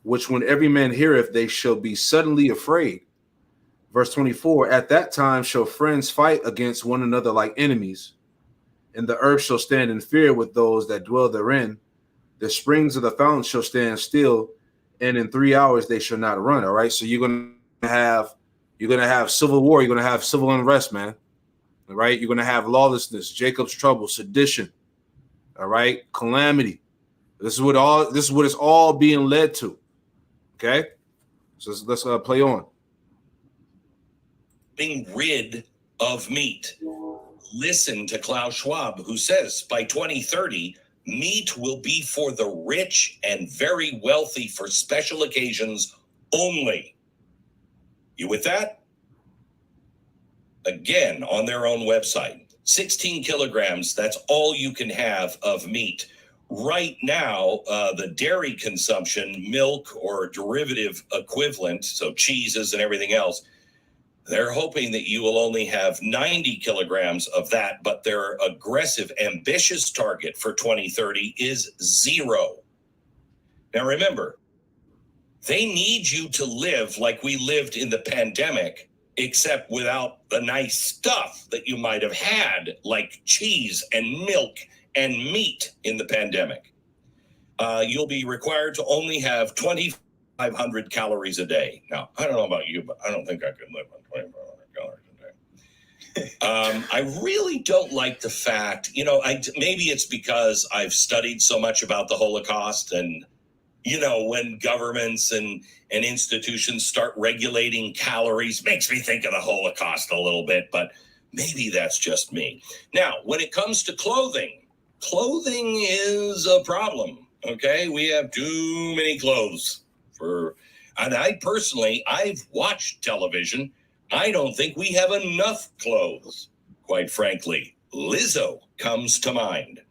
Speaker 1: which when every man heareth, they shall be suddenly afraid. Verse 24, at that time shall friends fight against one another like enemies, and the earth shall stand in fear with those that dwell therein. The springs of the fountain shall stand still, and in 3 hours they shall not run. All right. So you're gonna have civil war, you're gonna have civil unrest, man. All right, you're gonna have lawlessness, Jacob's trouble, sedition, all right, calamity. This is what it's all being led to. Okay, so let's play on.
Speaker 4: Being rid of meat. Listen to Klaus Schwab, who says by 2030, meat will be for the rich and very wealthy for special occasions only. You with that? Again, on their own website, 16 kilograms, that's all you can have of meat. Right now, the dairy consumption, milk or derivative equivalent, so cheeses and everything else, they're hoping that you will only have 90 kilograms of that, but their aggressive, ambitious target for 2030 is 0. Now remember, they need you to live like we lived in the pandemic, except without the nice stuff that you might have had, like cheese and milk and meat in the pandemic. You'll be required to only have 2,500 calories a day. Now, I don't know about you, but I don't think I could live on 2,500 calories a day. I really don't like the fact, maybe it's because I've studied so much about the Holocaust, and when governments and institutions start regulating calories, makes me think of the Holocaust a little bit, but maybe that's just me. Now, when it comes to clothing is a problem, okay? We have too many clothes and I've watched television. I don't think we have enough clothes, quite frankly. Lizzo comes to mind.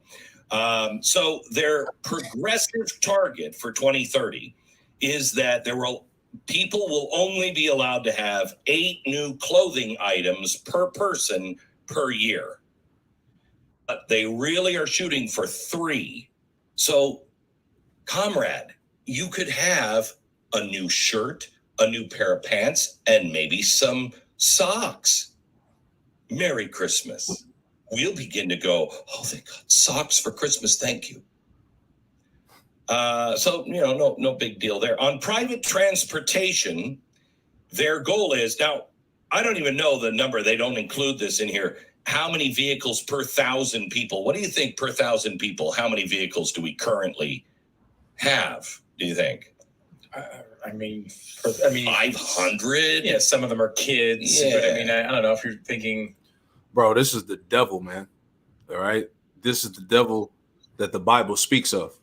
Speaker 4: So their progressive target for 2030 is that people will only be allowed to have 8 new clothing items per person per year. But they really are shooting for 3. So, comrade, you could have a new shirt, a new pair of pants, and maybe some socks. Merry Christmas. We'll begin to go, oh, they got socks for Christmas. Thank you. So, no big deal there. On private transportation, their goal is, now, I don't even know the number. They don't include this in here. How many vehicles per 1,000 people? What do you think per 1,000 people? How many vehicles do we currently have, do you think? 500?
Speaker 6: Yeah, some of them are kids.
Speaker 4: Yeah.
Speaker 6: But I don't know if you're thinking...
Speaker 1: Bro, this is the devil, man. All right. This is the devil that the Bible speaks of.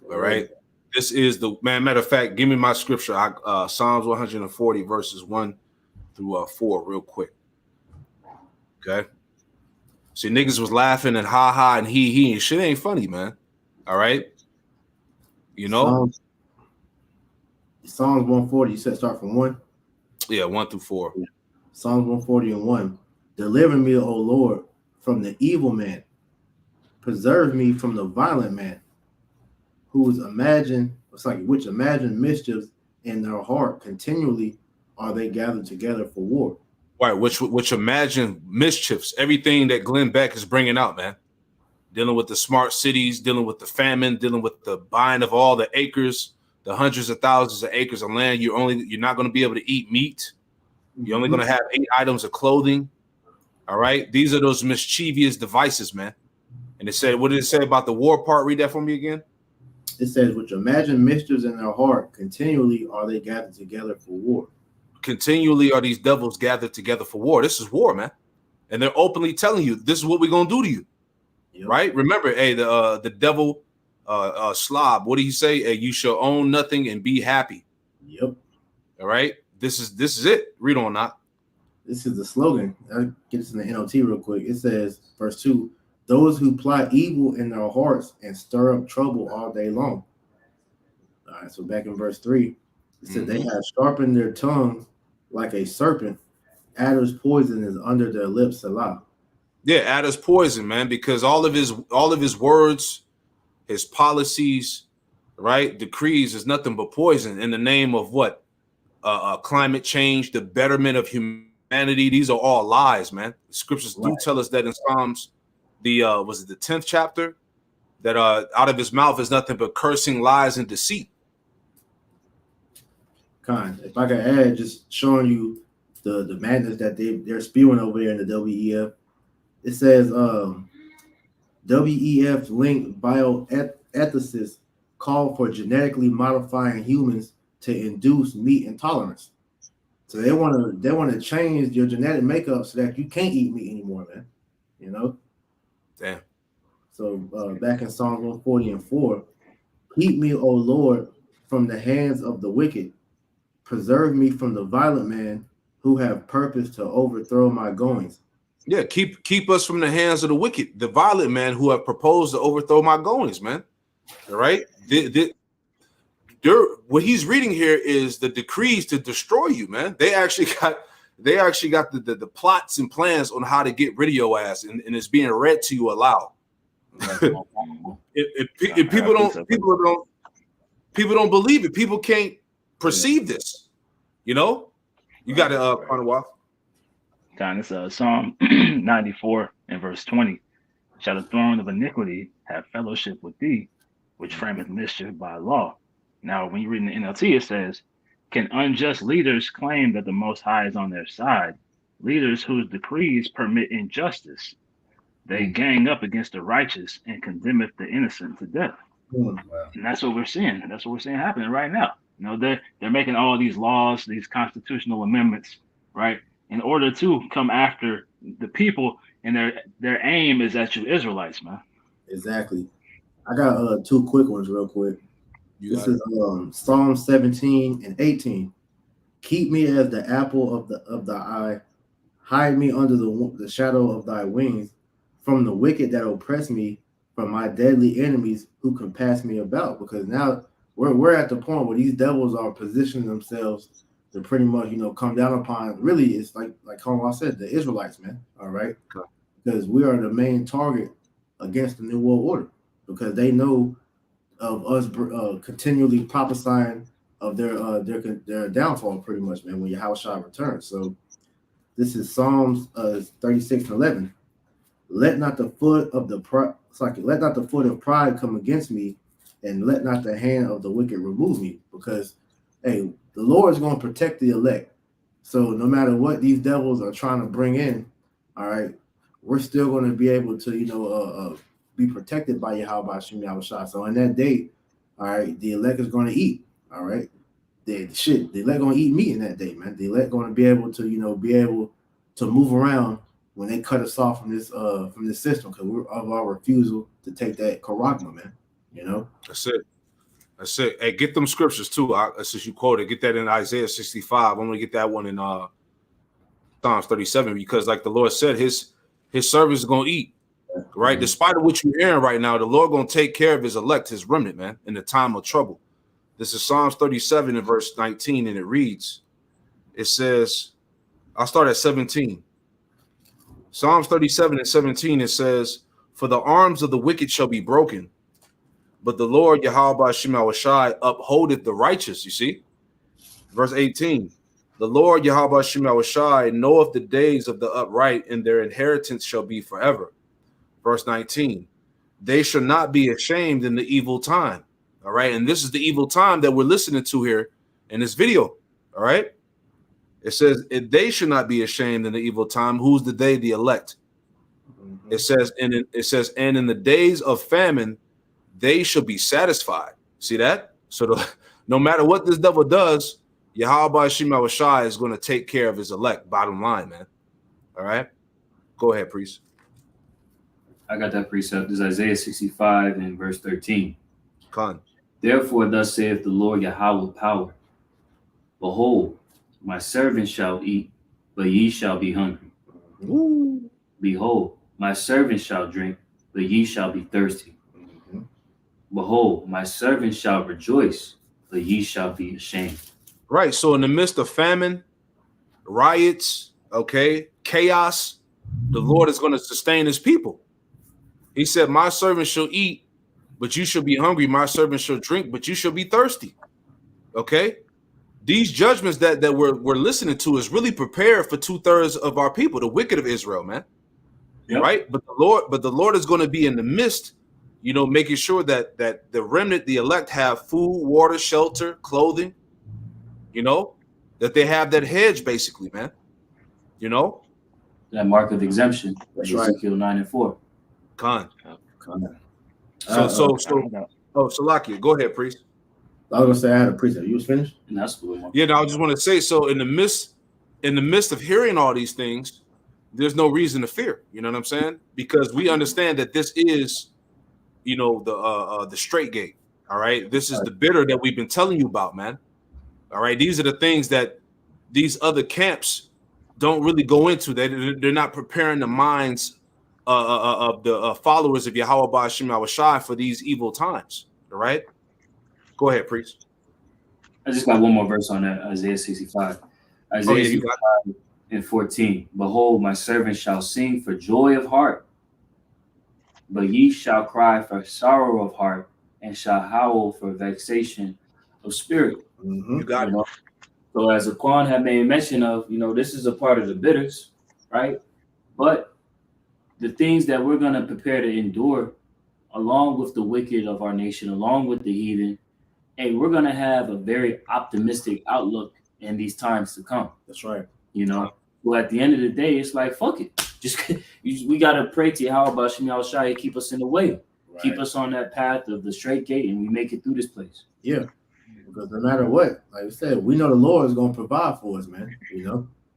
Speaker 1: All right. This is the man. Matter of fact, give me my scripture. Psalms 140 verses 1 through 4 real quick. Okay. See, niggas was laughing and ha ha and he and shit ain't funny, man. All right.
Speaker 2: Psalms 140, you said start from 1?
Speaker 1: Yeah, 1 through 4.
Speaker 2: Psalms 140 and 1. Deliver me, O Lord, from the evil man. Preserve me from the violent man, which imagine mischiefs in their heart. Continually are they gathered together for war.
Speaker 1: Right, which imagine mischiefs, everything that Glenn Beck is bringing out, man. Dealing with the smart cities, dealing with the famine, dealing with the buying of all the acres, the hundreds of thousands of acres of land. You're not going to be able to eat meat. You're only going to have 8 items of clothing. All right. These are those mischievous devices, man. And it said, what did it say about the war part? Read that for me again.
Speaker 2: It says, which imagine mischiefs in their heart, continually are they gathered together for war.
Speaker 1: Continually are these devils gathered together for war. This is war, man. And they're openly telling you, this is what we're going to do to you. Yep. Right? Remember, the devil, slob, what did he say? Hey, you shall own nothing and be happy.
Speaker 2: Yep.
Speaker 1: All right. This is it. Read on, not.
Speaker 2: This is the slogan. I'll get this in the NLT real quick. It says, verse 2, those who plot evil in their hearts and stir up trouble all day long. All right, so back in verse 3, it said they have sharpened their tongue like a serpent Adder's poison is under their lips, Salah.
Speaker 1: Yeah, Adder's poison, man, because all of his words, his policies, right, decrees is nothing but poison in the name of what? Climate change, the betterment of humanity. These are all lies, man. The scriptures do tell us that in Psalms, was it the 10th chapter, that out of his mouth is nothing but cursing, lies, and deceit.
Speaker 2: If I could add, just showing you the madness that they're spewing over there in the WEF. It says WEF linked bioethicists call for genetically modifying humans to induce meat intolerance. So they want to change your genetic makeup so that you can't eat meat anymore, man. You know?
Speaker 1: Damn.
Speaker 2: So back in Psalm 140:4, keep me, O Lord, from the hands of the wicked. Preserve me from the violent man who have purpose to overthrow my goings.
Speaker 1: Yeah, keep us from the hands of the wicked, the violent man who have proposed to overthrow my goings, man. All right. What he's reading here is the decrees to destroy you, man. They actually got the plots and plans on how to get rid of your ass, and it's being read to you aloud. If people don't believe it, people can't perceive this. You know, you got to kind of walk.
Speaker 5: It's Psalm 94 and verse 20. Shall the throne of iniquity have fellowship with thee, which frameth mischief by law? Now, when you read in the NLT, it says, can unjust leaders claim that the Most High is on their side? Leaders whose decrees permit injustice. They gang up against the righteous and condemneth the innocent to death.
Speaker 2: Wow.
Speaker 5: And that's what we're seeing. That's what we're seeing happening right now. You know, they're making all these laws, these constitutional amendments, right, in order to come after the people, and their aim is at you Israelites, man.
Speaker 2: Exactly. I got two quick ones real quick. This is Psalm 17 and 18. Keep me as the apple of the eye. Hide me under the shadow of thy wings, from the wicked that oppress me, from my deadly enemies who compass me about. Because now we're at the point where these devils are positioning themselves to pretty much, come down upon. Really, it's like Conway said, the Israelites, man. All right, because we are the main target against the New World Order, because they know of us continually prophesying of their downfall, pretty much, man, when Yahushua returns. So this is Psalms 36:11. Let not the foot of pride come against me, and let not the hand of the wicked remove me. Because, hey, the Lord is going to protect the elect. So no matter what these devils are trying to bring in, all right, we're still going to be able to, be protected by Yahweh Hashem Yahushua. So in that day, all right, the elect is going to eat. All right, the elect going to eat meat in that day, man. The elect going to be able to, move around when they cut us off from this system, because we're of our refusal to take that charagma, man.
Speaker 1: That's it. Hey, get them scriptures too. Since you quoted, get that in Isaiah 65. I'm gonna get that one in Psalms 37, because like the Lord said, his servants is gonna eat. Right, despite of what you're hearing right now, the Lord gonna take care of his elect, his remnant, man, in the time of trouble. This is Psalms 37 and verse 19, and it reads, it says, I'll start at 17. Psalms 37 and 17, it says, for the arms of the wicked shall be broken, but the Lord Yahweh Shema Shai upholdeth the righteous. You see, verse 18, the Lord Yahweh Shema Shai knoweth the days of the upright, and their inheritance shall be forever. Verse 19, they shall not be ashamed in the evil time. All right. And this is the evil time that we're listening to here in this video. All right. It says, they should not be ashamed in the evil time. Who's the they? The elect. It says, and in the days of famine, they shall be satisfied. See that? So no matter what this devil does, Yahweh Shema Shai is going to take care of his elect. Bottom line, man. All right. Go ahead, priest.
Speaker 3: I got that precept. This is Isaiah 65 and verse 13.
Speaker 1: Con.
Speaker 3: Therefore, thus saith the Lord Yahweh power. Behold, my servant shall eat, but ye shall be hungry.
Speaker 1: Ooh.
Speaker 3: Behold, my servant shall drink, but ye shall be thirsty. Behold, my servant shall rejoice, but ye shall be ashamed.
Speaker 1: Right. So in the midst of famine, riots, okay, chaos, the Lord is going to sustain his people. He said, my servant shall eat, but you shall be hungry. My servant shall drink, but you shall be thirsty. Okay? These judgments that we're listening to is really prepared for 2/3 of our people, the wicked of Israel, man.
Speaker 3: Yep.
Speaker 1: Right? But the Lord is going to be in the midst, making sure that the remnant, the elect, have food, water, shelter, clothing, that they have that hedge, basically, man.
Speaker 3: That mark of exemption.
Speaker 2: That's right.
Speaker 3: Ezekiel 9:4.
Speaker 1: Con.
Speaker 2: Con.
Speaker 1: So Salakia, go ahead, priest.
Speaker 2: I was gonna say I had a precept. You was finished?
Speaker 3: And that's cool.
Speaker 1: Yeah, no, I just want to say, so in the midst of hearing all these things, there's no reason to fear. You know what I'm saying? Because we understand that this is, the straight gate. All right, this is the bitter that we've been telling you about, man. All right, these are the things that these other camps don't really go into. They're not preparing the minds of the followers of Yahweh Ba'ashim Yahushai for these evil times. All right, go ahead, priest.
Speaker 3: I just got one more verse on that, Isaiah 65. Isaiah 65 and 14. Behold, my servant shall sing for joy of heart, but ye shall cry for sorrow of heart, and shall howl for vexation of spirit.
Speaker 2: Mm-hmm.
Speaker 1: You got it.
Speaker 3: So as Aquan had made mention of, this is a part of the bitters, right? But the things that we're going to prepare to endure, along with the wicked of our nation, along with the heathen, hey, we're going to have a very optimistic outlook in these times to come.
Speaker 2: That's right.
Speaker 3: Well, at the end of the day, it's like, fuck it. We got to pray to Yahweh Ba'ashim Yahushai, keep us in the way. Right. Keep us on that path of the straight gate, and we make it through this place.
Speaker 2: Yeah. Because no matter what, like I said, we know the Lord is going to provide for us, man.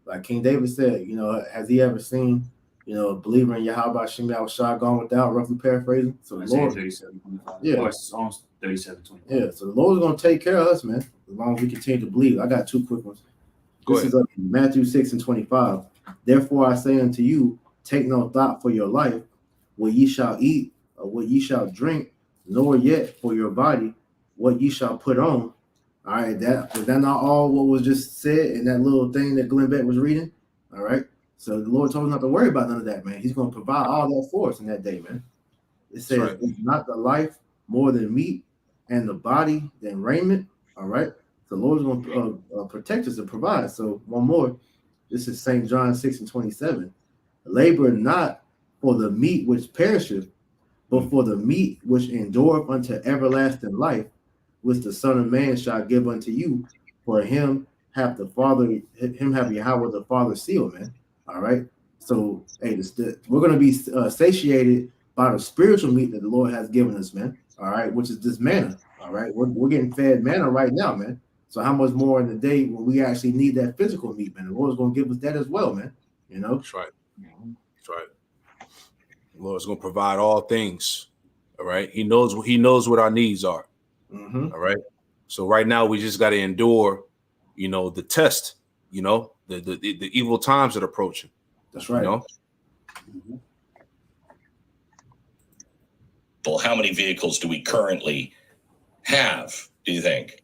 Speaker 2: Like King David said, has he ever seen, a believer in Yahweh Ba'ashim Yahushai gone without, roughly paraphrasing? So the Lord,
Speaker 3: 37:25.
Speaker 2: Yeah.
Speaker 3: Or Psalms 37:25.
Speaker 2: Yeah, so the Lord is going to take care of us, man, as long as we continue to believe. I got two quick ones. This is Matthew 6:25. Therefore I say unto you, take no thought for your life, what ye shall eat, or what ye shall drink, nor yet for your body, what ye shall put on. All right, was that not all what was just said in that little thing that Glenn Beck was reading? All right, so the Lord told us not to worry about none of that, man. He's going to provide all that for us in that day, man. It says, Is not the life more than meat, and the body than raiment? All right, the Lord's going to protect us and provide. So one more, this is St. John 6:27. Labor not for the meat which perisheth, but for the meat which endureth unto everlasting life, which the Son of Man shall give unto you. For him have Yahweh the Father seal, man. All right. So hey, we're going to be satiated by the spiritual meat that the Lord has given us, man. All right, which is this manna. All right, we're getting fed manna right now, man. So how much more in the day when we actually need that physical meat, man? The Lord's going to give us that as well, man.
Speaker 1: That's right. That's right. The Lord's going to provide all things. All right. He knows what our needs are.
Speaker 2: Mm-hmm.
Speaker 1: All right. So right now we just got to endure, the test, the evil times that are approaching.
Speaker 2: That's right.
Speaker 4: Well, how many vehicles do we currently have, do you think?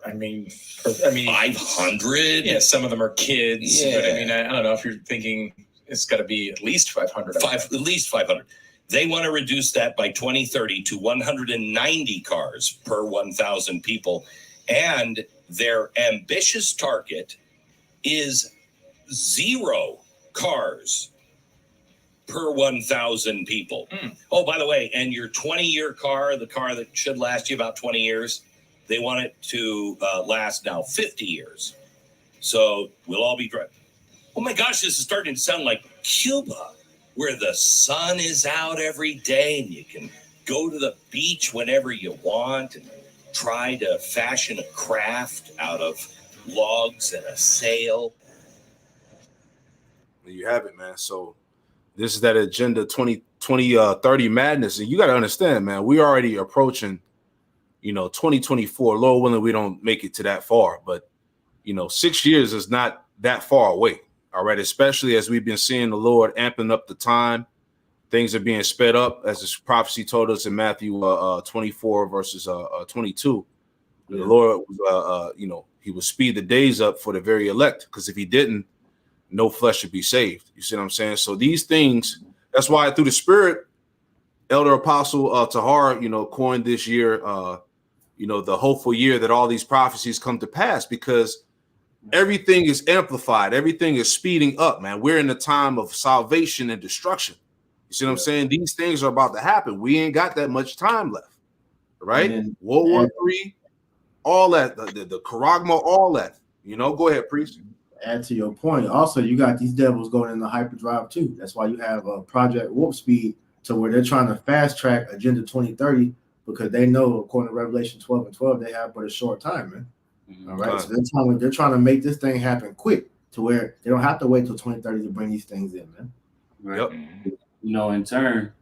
Speaker 6: I mean 500.
Speaker 4: Yeah,
Speaker 6: some of them are kids.
Speaker 4: Yeah.
Speaker 6: But I don't know if you're thinking it's got to be at least 500.
Speaker 4: At least 500. They want to reduce that by 2030 to 190 cars per 1,000 people. And their ambitious target is 0 cars per 1,000 people. Oh, by the way, and your 20-year car, the car that should last you about 20 years, they want it to last now 50 years. So we'll all be driving. Oh my gosh, this is starting to sound like Cuba, where the sun is out every day and you can go to the beach whenever you want and try to fashion a craft out of logs and a sail.
Speaker 1: You have it, man. So this is that agenda 2030 madness. And you got to understand, man, we already approaching, 2024. Lord willing, we don't make it to that far. But, 6 years is not that far away. All right, especially as we've been seeing the Lord amping up the time, things are being sped up, as this prophecy told us in Matthew 24 verses 22. The Lord, he will speed the days up for the very elect, because if he didn't, no flesh should be saved. You see what I'm saying? So these things, that's why through the Spirit, Elder Apostle Tahar, coined this year, the hopeful year that all these prophecies come to pass, because everything is amplified. Everything is speeding up, man. We're in a time of salvation and destruction. You see what I'm saying? These things are about to happen. We ain't got that much time left, right? World War III, all that, the Charagma, all that. Go ahead, priest.
Speaker 2: Add to your point. Also, you got these devils going into hyperdrive too. That's why you have Project Warp Speed, to where they're trying to fast track Agenda 2030, because they know, according to Revelation 12:12, they have but a short time, man. All right, so they're trying to make this thing happen quick, to where they don't have to wait till 2030 to bring these things in, man.
Speaker 3: Right. Yep. In turn,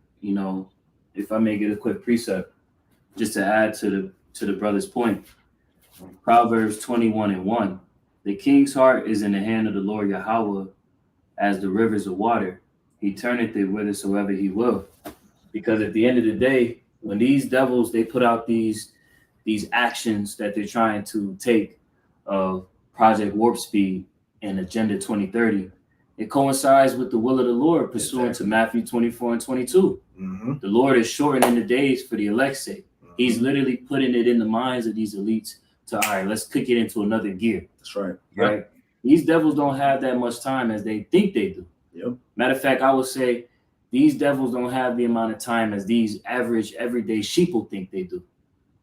Speaker 3: if I may get a quick precept, just to add to the brother's point, Proverbs 21:1, the king's heart is in the hand of the Lord Yahweh, as the rivers of water. He turneth it whithersoever he will. Because at the end of the day, when these devils, they put out these actions that they're trying to take of Project Warp Speed and Agenda 2030, it coincides with the will of the Lord pursuant to Matthew 24:22. The Lord is shortening the days for the elect's sake. He's literally putting it in the minds of these elites to, all right, let's kick it into another gear.
Speaker 2: That's right.
Speaker 3: Right. These devils don't have that much time as they think they do.
Speaker 2: Yep.
Speaker 3: Matter of fact, I would say these devils don't have the amount of time as these average everyday sheeple think they do.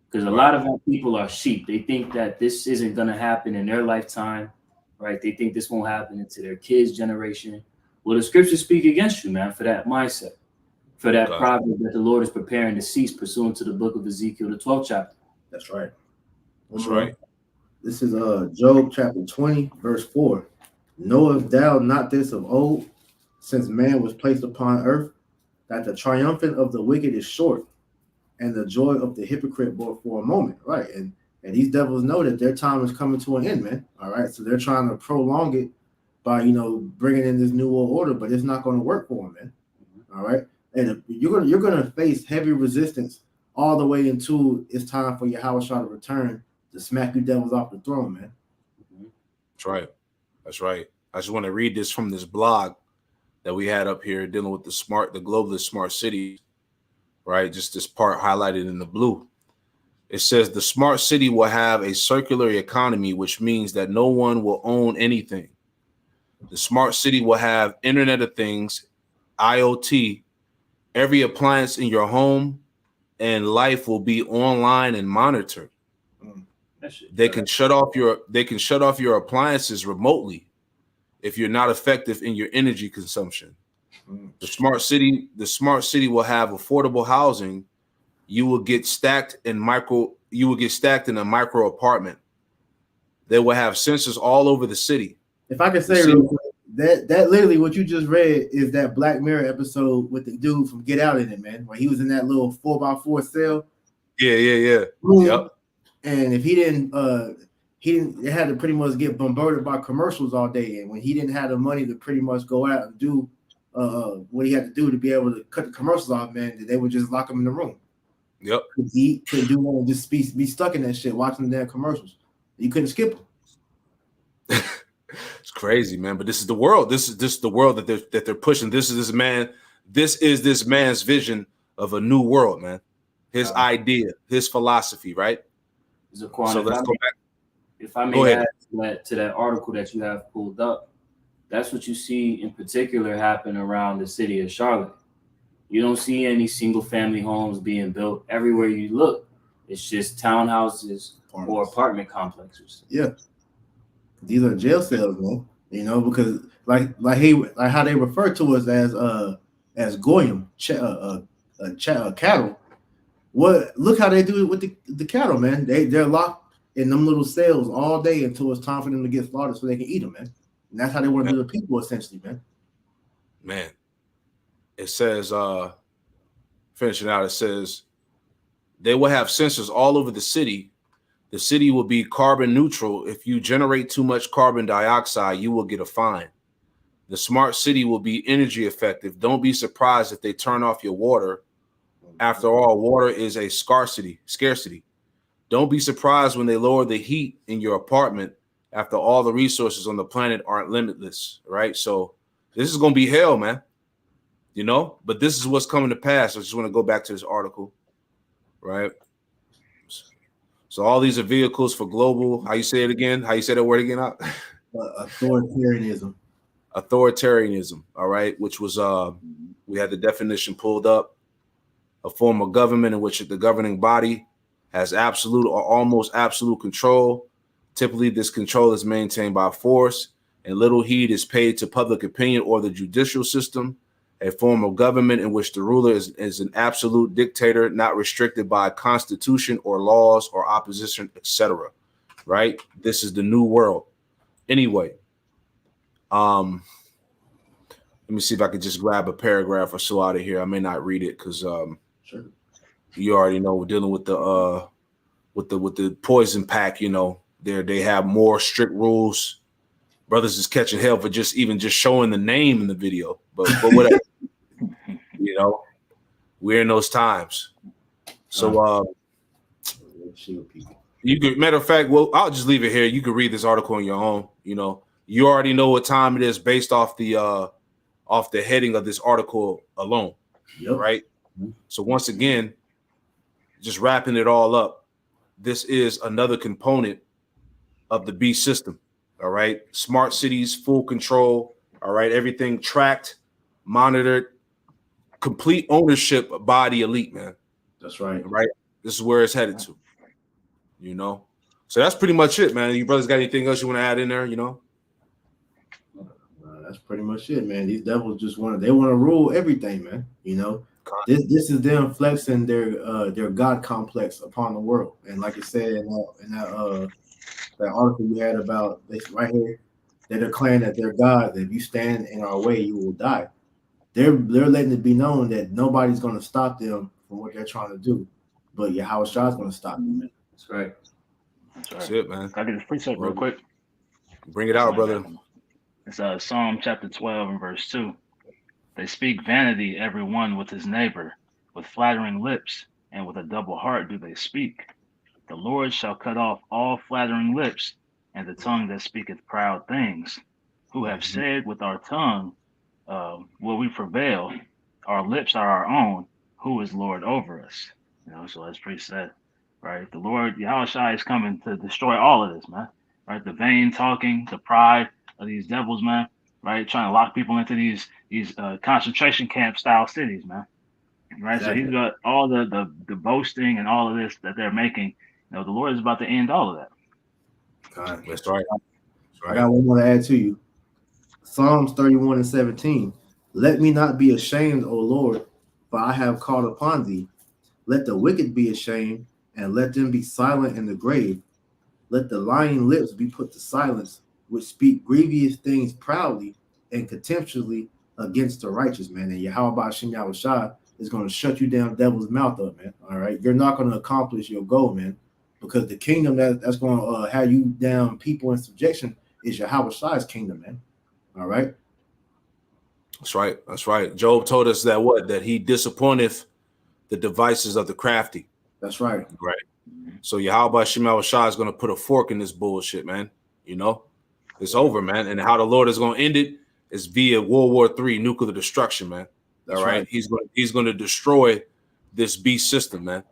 Speaker 3: Because a lot of our people are sheep. They think that this isn't going to happen in their lifetime, right? They think this won't happen into their kids' generation. Well, the scriptures speak against you, man, for that mindset, for that proverb that the Lord is preparing to cease, pursuant to the book of Ezekiel, the 12th chapter.
Speaker 2: That's right.
Speaker 1: That's right.
Speaker 2: This is Job chapter 20, verse 4. Knowest thou not this of old, since man was placed upon earth, that the triumphant of the wicked is short, and the joy of the hypocrite but for a moment, right? And these devils know that their time is coming to an end, man. All right, so they're trying to prolong it by bringing in this new world order, but it's not going to work for them, man. All right, and you're gonna face heavy resistance all the way until it's time for Yahweh to return to smack you devils off the throne, man.
Speaker 1: That's right. That's right. I just want to read this from this blog that we had up here dealing with the globalist smart cities, right? Just this part highlighted in the blue. It says the smart city will have a circular economy, which means that no one will own anything. The smart city will have Internet of Things, IoT, every appliance in your home and life will be online and monitored. They can shut off your appliances remotely if you're not effective in your energy consumption. The smart city will have affordable housing. You will get stacked in a micro apartment. They will have sensors all over the city.
Speaker 2: If I could say real quick, that literally what you just read is that Black Mirror episode with the dude from Get Out in it, man, where he was in that little 4x4 cell.
Speaker 1: Yeah.
Speaker 2: Yep. And if he had to pretty much get bombarded by commercials all day. And when he didn't have the money to pretty much go out and do what he had to do to be able to cut the commercials off, man, they would just lock him in the room.
Speaker 1: Yep.
Speaker 2: He couldn't do nothing, just be stuck in that shit watching the damn commercials. You couldn't skip them.
Speaker 1: It's crazy, man. But this is the world. This is the world that they're pushing. This is this man's vision of a new world, man. His idea, his philosophy, right?
Speaker 3: Zaquan,
Speaker 1: so let's go back.
Speaker 3: If I may add to that article that you have pulled up, that's what you see in particular happen around the city of Charlotte. You don't see any single family homes being built. Everywhere you look, it's just townhouses or apartment complexes.
Speaker 2: Yeah. These are jail cells, man. Because like how they refer to us as goyim, cattle. Look how they do it with the cattle, man. They're locked in them little cells all day until it's time for them to get slaughtered so they can eat them, man. And that's how they want to do the people, essentially, man.
Speaker 1: Man, it says, finishing out, it says they will have sensors all over the city. The city will be carbon neutral. If you generate too much carbon dioxide, you will get a fine. The smart city will be energy effective. Don't be surprised if they turn off your water. After all, water is a scarcity. Don't be surprised when they lower the heat in your apartment. after all the resources on the planet aren't limitless, right? So this is going to be hell, man. You know, but this is what's coming to pass. I just want to go back to this article, right? So all these are vehicles for global. How you say it again? How you say that word again?
Speaker 2: Authoritarianism.
Speaker 1: Authoritarianism. All right, which was we had the definition pulled up. A form of government in which the governing body has absolute or almost absolute control. Typically, this control is maintained by force, and little heed is paid to public opinion or the judicial system. A form of government in which the ruler is an absolute dictator, not restricted by constitution or laws or opposition, etc. Right? This is the new world. Anyway, let me see if I could just grab a paragraph or so out of here. I may not read it because
Speaker 2: Sure.
Speaker 1: you already know we're dealing with the poison pack. You know, they have more strict rules. Brothers is catching hell for just showing the name in the video, but whatever. You know, we're in those times. So you could, matter of fact, well, I'll just leave it here. You can read this article on your own. You know, you already know what time it is based off the heading of this article alone.
Speaker 2: Yep.
Speaker 1: Right. So once again, just wrapping it all up, this is another component of the beast system. All right. Smart cities, full control. All right. Everything tracked, monitored, complete ownership by the elite, man.
Speaker 2: That's right.
Speaker 1: Right. This is where it's headed to. You know. So that's pretty much it, man. You brothers got anything else you want to add in there? You know.
Speaker 2: That's pretty much it, man. These devils just want to rule everything, man. You know, this is them flexing their God complex upon the world. And like I said in that article we had about this right here, they're declaring that they're God, that if you stand in our way, you will die. They're letting it be known that nobody's going to stop them from what they're trying to do, but Yahweh Shah is going to stop them, man.
Speaker 3: That's right.
Speaker 1: That's it, man.
Speaker 5: Can I get this precept real quick?
Speaker 1: Bring it out, brother.
Speaker 5: It's Psalm chapter 12 and verse 2. They speak vanity, every one with his neighbor, with flattering lips, and with a double heart do they speak. The Lord shall cut off all flattering lips, and the tongue that speaketh proud things. Who have said with our tongue, will we prevail? Our lips are our own. Who is Lord over us? You know, so that's pretty sad, right? The Lord, Yahushua, is coming to destroy all of this, man. Right? The vain talking, the pride of these devils, man. Right? Trying to lock people into these concentration camp style cities, man. Right?
Speaker 2: Exactly.
Speaker 5: So he's got all the boasting and all of this that they're making. You know, the Lord is about to end all of that.
Speaker 1: That's right.
Speaker 2: I got one more to add to you. Psalms 31 and 17. Let me not be ashamed, O Lord, for I have called upon thee. Let the wicked be ashamed, and let them be silent in the grave. Let the lying lips be put to silence, which speak grievous things proudly and contemptuously against the righteous, man. And Yahweh Shem Yahushua is going to shut you down, devil's mouth up, man. All right. You're not going to accomplish your goal, man, because the kingdom that's going to have you down people in subjection is Yahweh's kingdom, man. All right.
Speaker 1: That's right. That's right. Job told us that he disappointeth the devices of the crafty.
Speaker 2: That's right.
Speaker 1: Right. So Yahweh Shem Shah is going to put a fork in this bullshit, man. You know, it's over, man. And how the Lord is going to end it is via World War III, nuclear destruction, man.
Speaker 2: That's
Speaker 1: all right. He's going to destroy this beast system, man.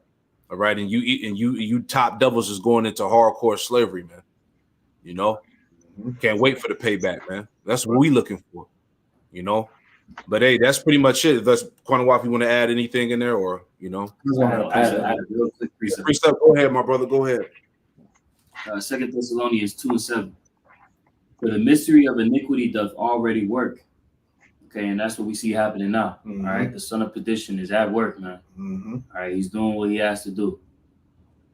Speaker 1: All right. And you top devils is going into hardcore slavery, man. You know, can't wait for the payback, man. That's what we looking for, you know. But hey, that's pretty much it. That's Quanawap, you want to add anything in there, or you know?
Speaker 3: I had a real quick precept.
Speaker 1: Go ahead, my brother. Go ahead.
Speaker 3: 2 Thessalonians 2 and 7. For the mystery of iniquity doth already work. Okay, and that's what we see happening now.
Speaker 2: Mm-hmm.
Speaker 3: All right, the son of perdition is at work, man.
Speaker 2: Mm-hmm.
Speaker 3: All right, he's doing what he has to do.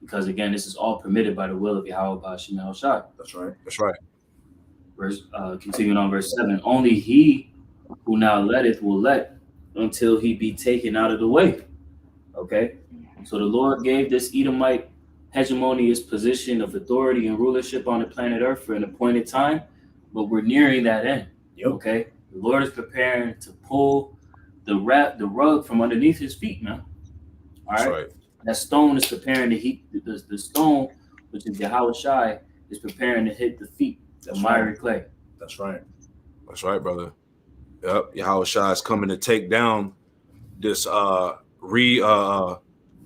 Speaker 3: Because again, this is all permitted by the will of Yahweh Shem Yahushua.
Speaker 2: That's right.
Speaker 1: That's right.
Speaker 3: Continuing on verse 7. Only he who now letteth will let until he be taken out of the way. Okay, so the Lord gave this Edomite hegemonious position of authority and rulership on the planet Earth for an appointed time, but we're nearing that end.
Speaker 2: Yep.
Speaker 3: Okay, the Lord is preparing to pull the rug from underneath his feet, man. All right,
Speaker 1: That's right.
Speaker 3: that stone is preparing to heat the stone, which is Yahweh Shai, is preparing to hit the feet
Speaker 2: That's
Speaker 3: of miry
Speaker 2: right.
Speaker 3: clay.
Speaker 2: That's right.
Speaker 1: That's right, brother. Yep. Yahweh Shai is coming to take down this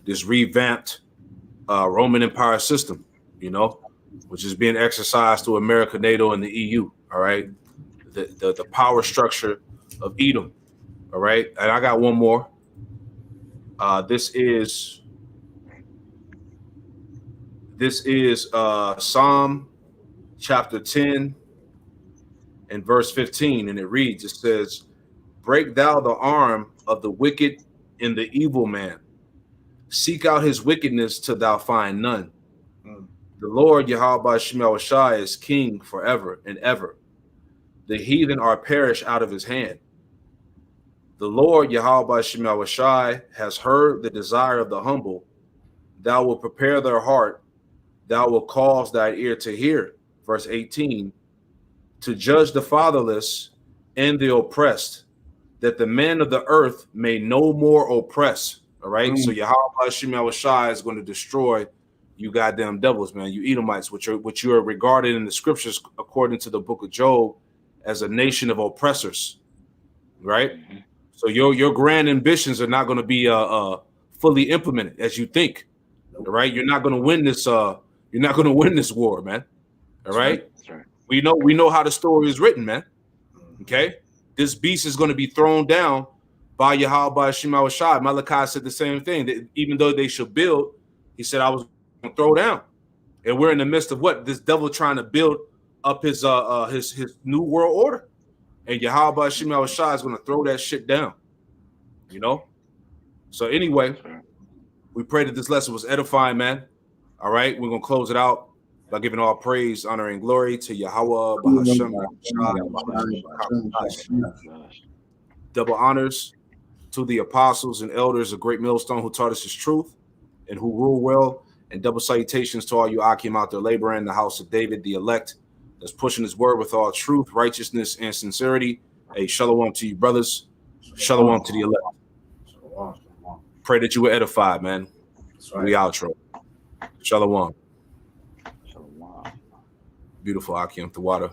Speaker 1: this revamped Roman Empire system, you know, which is being exercised through America, NATO, and the EU. All right. The power structure of Edom. All right. And I got one more. This is Psalm chapter 10 and verse 15. And it reads, it says, break thou the arm of the wicked and the evil man. Seek out his wickedness till thou find none. The Lord Yahweh Shemel Shai is king forever and ever. The heathen are perished out of his hand. The Lord Yahweh Shemel Shai has heard the desire of the humble. Thou wilt prepare their heart. Thou wilt cause thy ear to hear. Verse 18, to judge the fatherless and the oppressed, that the men of the earth may no more oppress. All right. So Yahweh Shemel Shai is going to destroy you goddamn devils, man. You Edomites, which you are regarded in the scriptures, according to the book of Job, as a nation of oppressors. Right. Mm-hmm. So your grand ambitions are not going to be fully implemented as you think. All right. You're not going to win this. You're not going to win this war, man. All right.
Speaker 5: That's right.
Speaker 1: We know how the story is written, man. Okay. This beast is going to be thrown down by Yahweh Shema Shai. Malachi said the same thing. That even though they should build, he said, I was going to throw down. And we're in the midst of what? This devil trying to build up his new world order. And Yahweh Shema Shai is going to throw that shit down. You know? So anyway, we pray that this lesson was edifying, man. All right. We're going to close it out by giving all praise, honor, and glory to Yahweh, Bahashem, double honors to the apostles and elders of Great Millstone who taught us his truth and who rule well, and double salutations to all you Akim out there laboring in the house of David, the elect, that's pushing his word with all truth, righteousness, and sincerity. Hey, shalom to you, brothers. Shalom to the elect. Pray that you were edified, man. We outro. Shalom. Beautiful Akim, the water.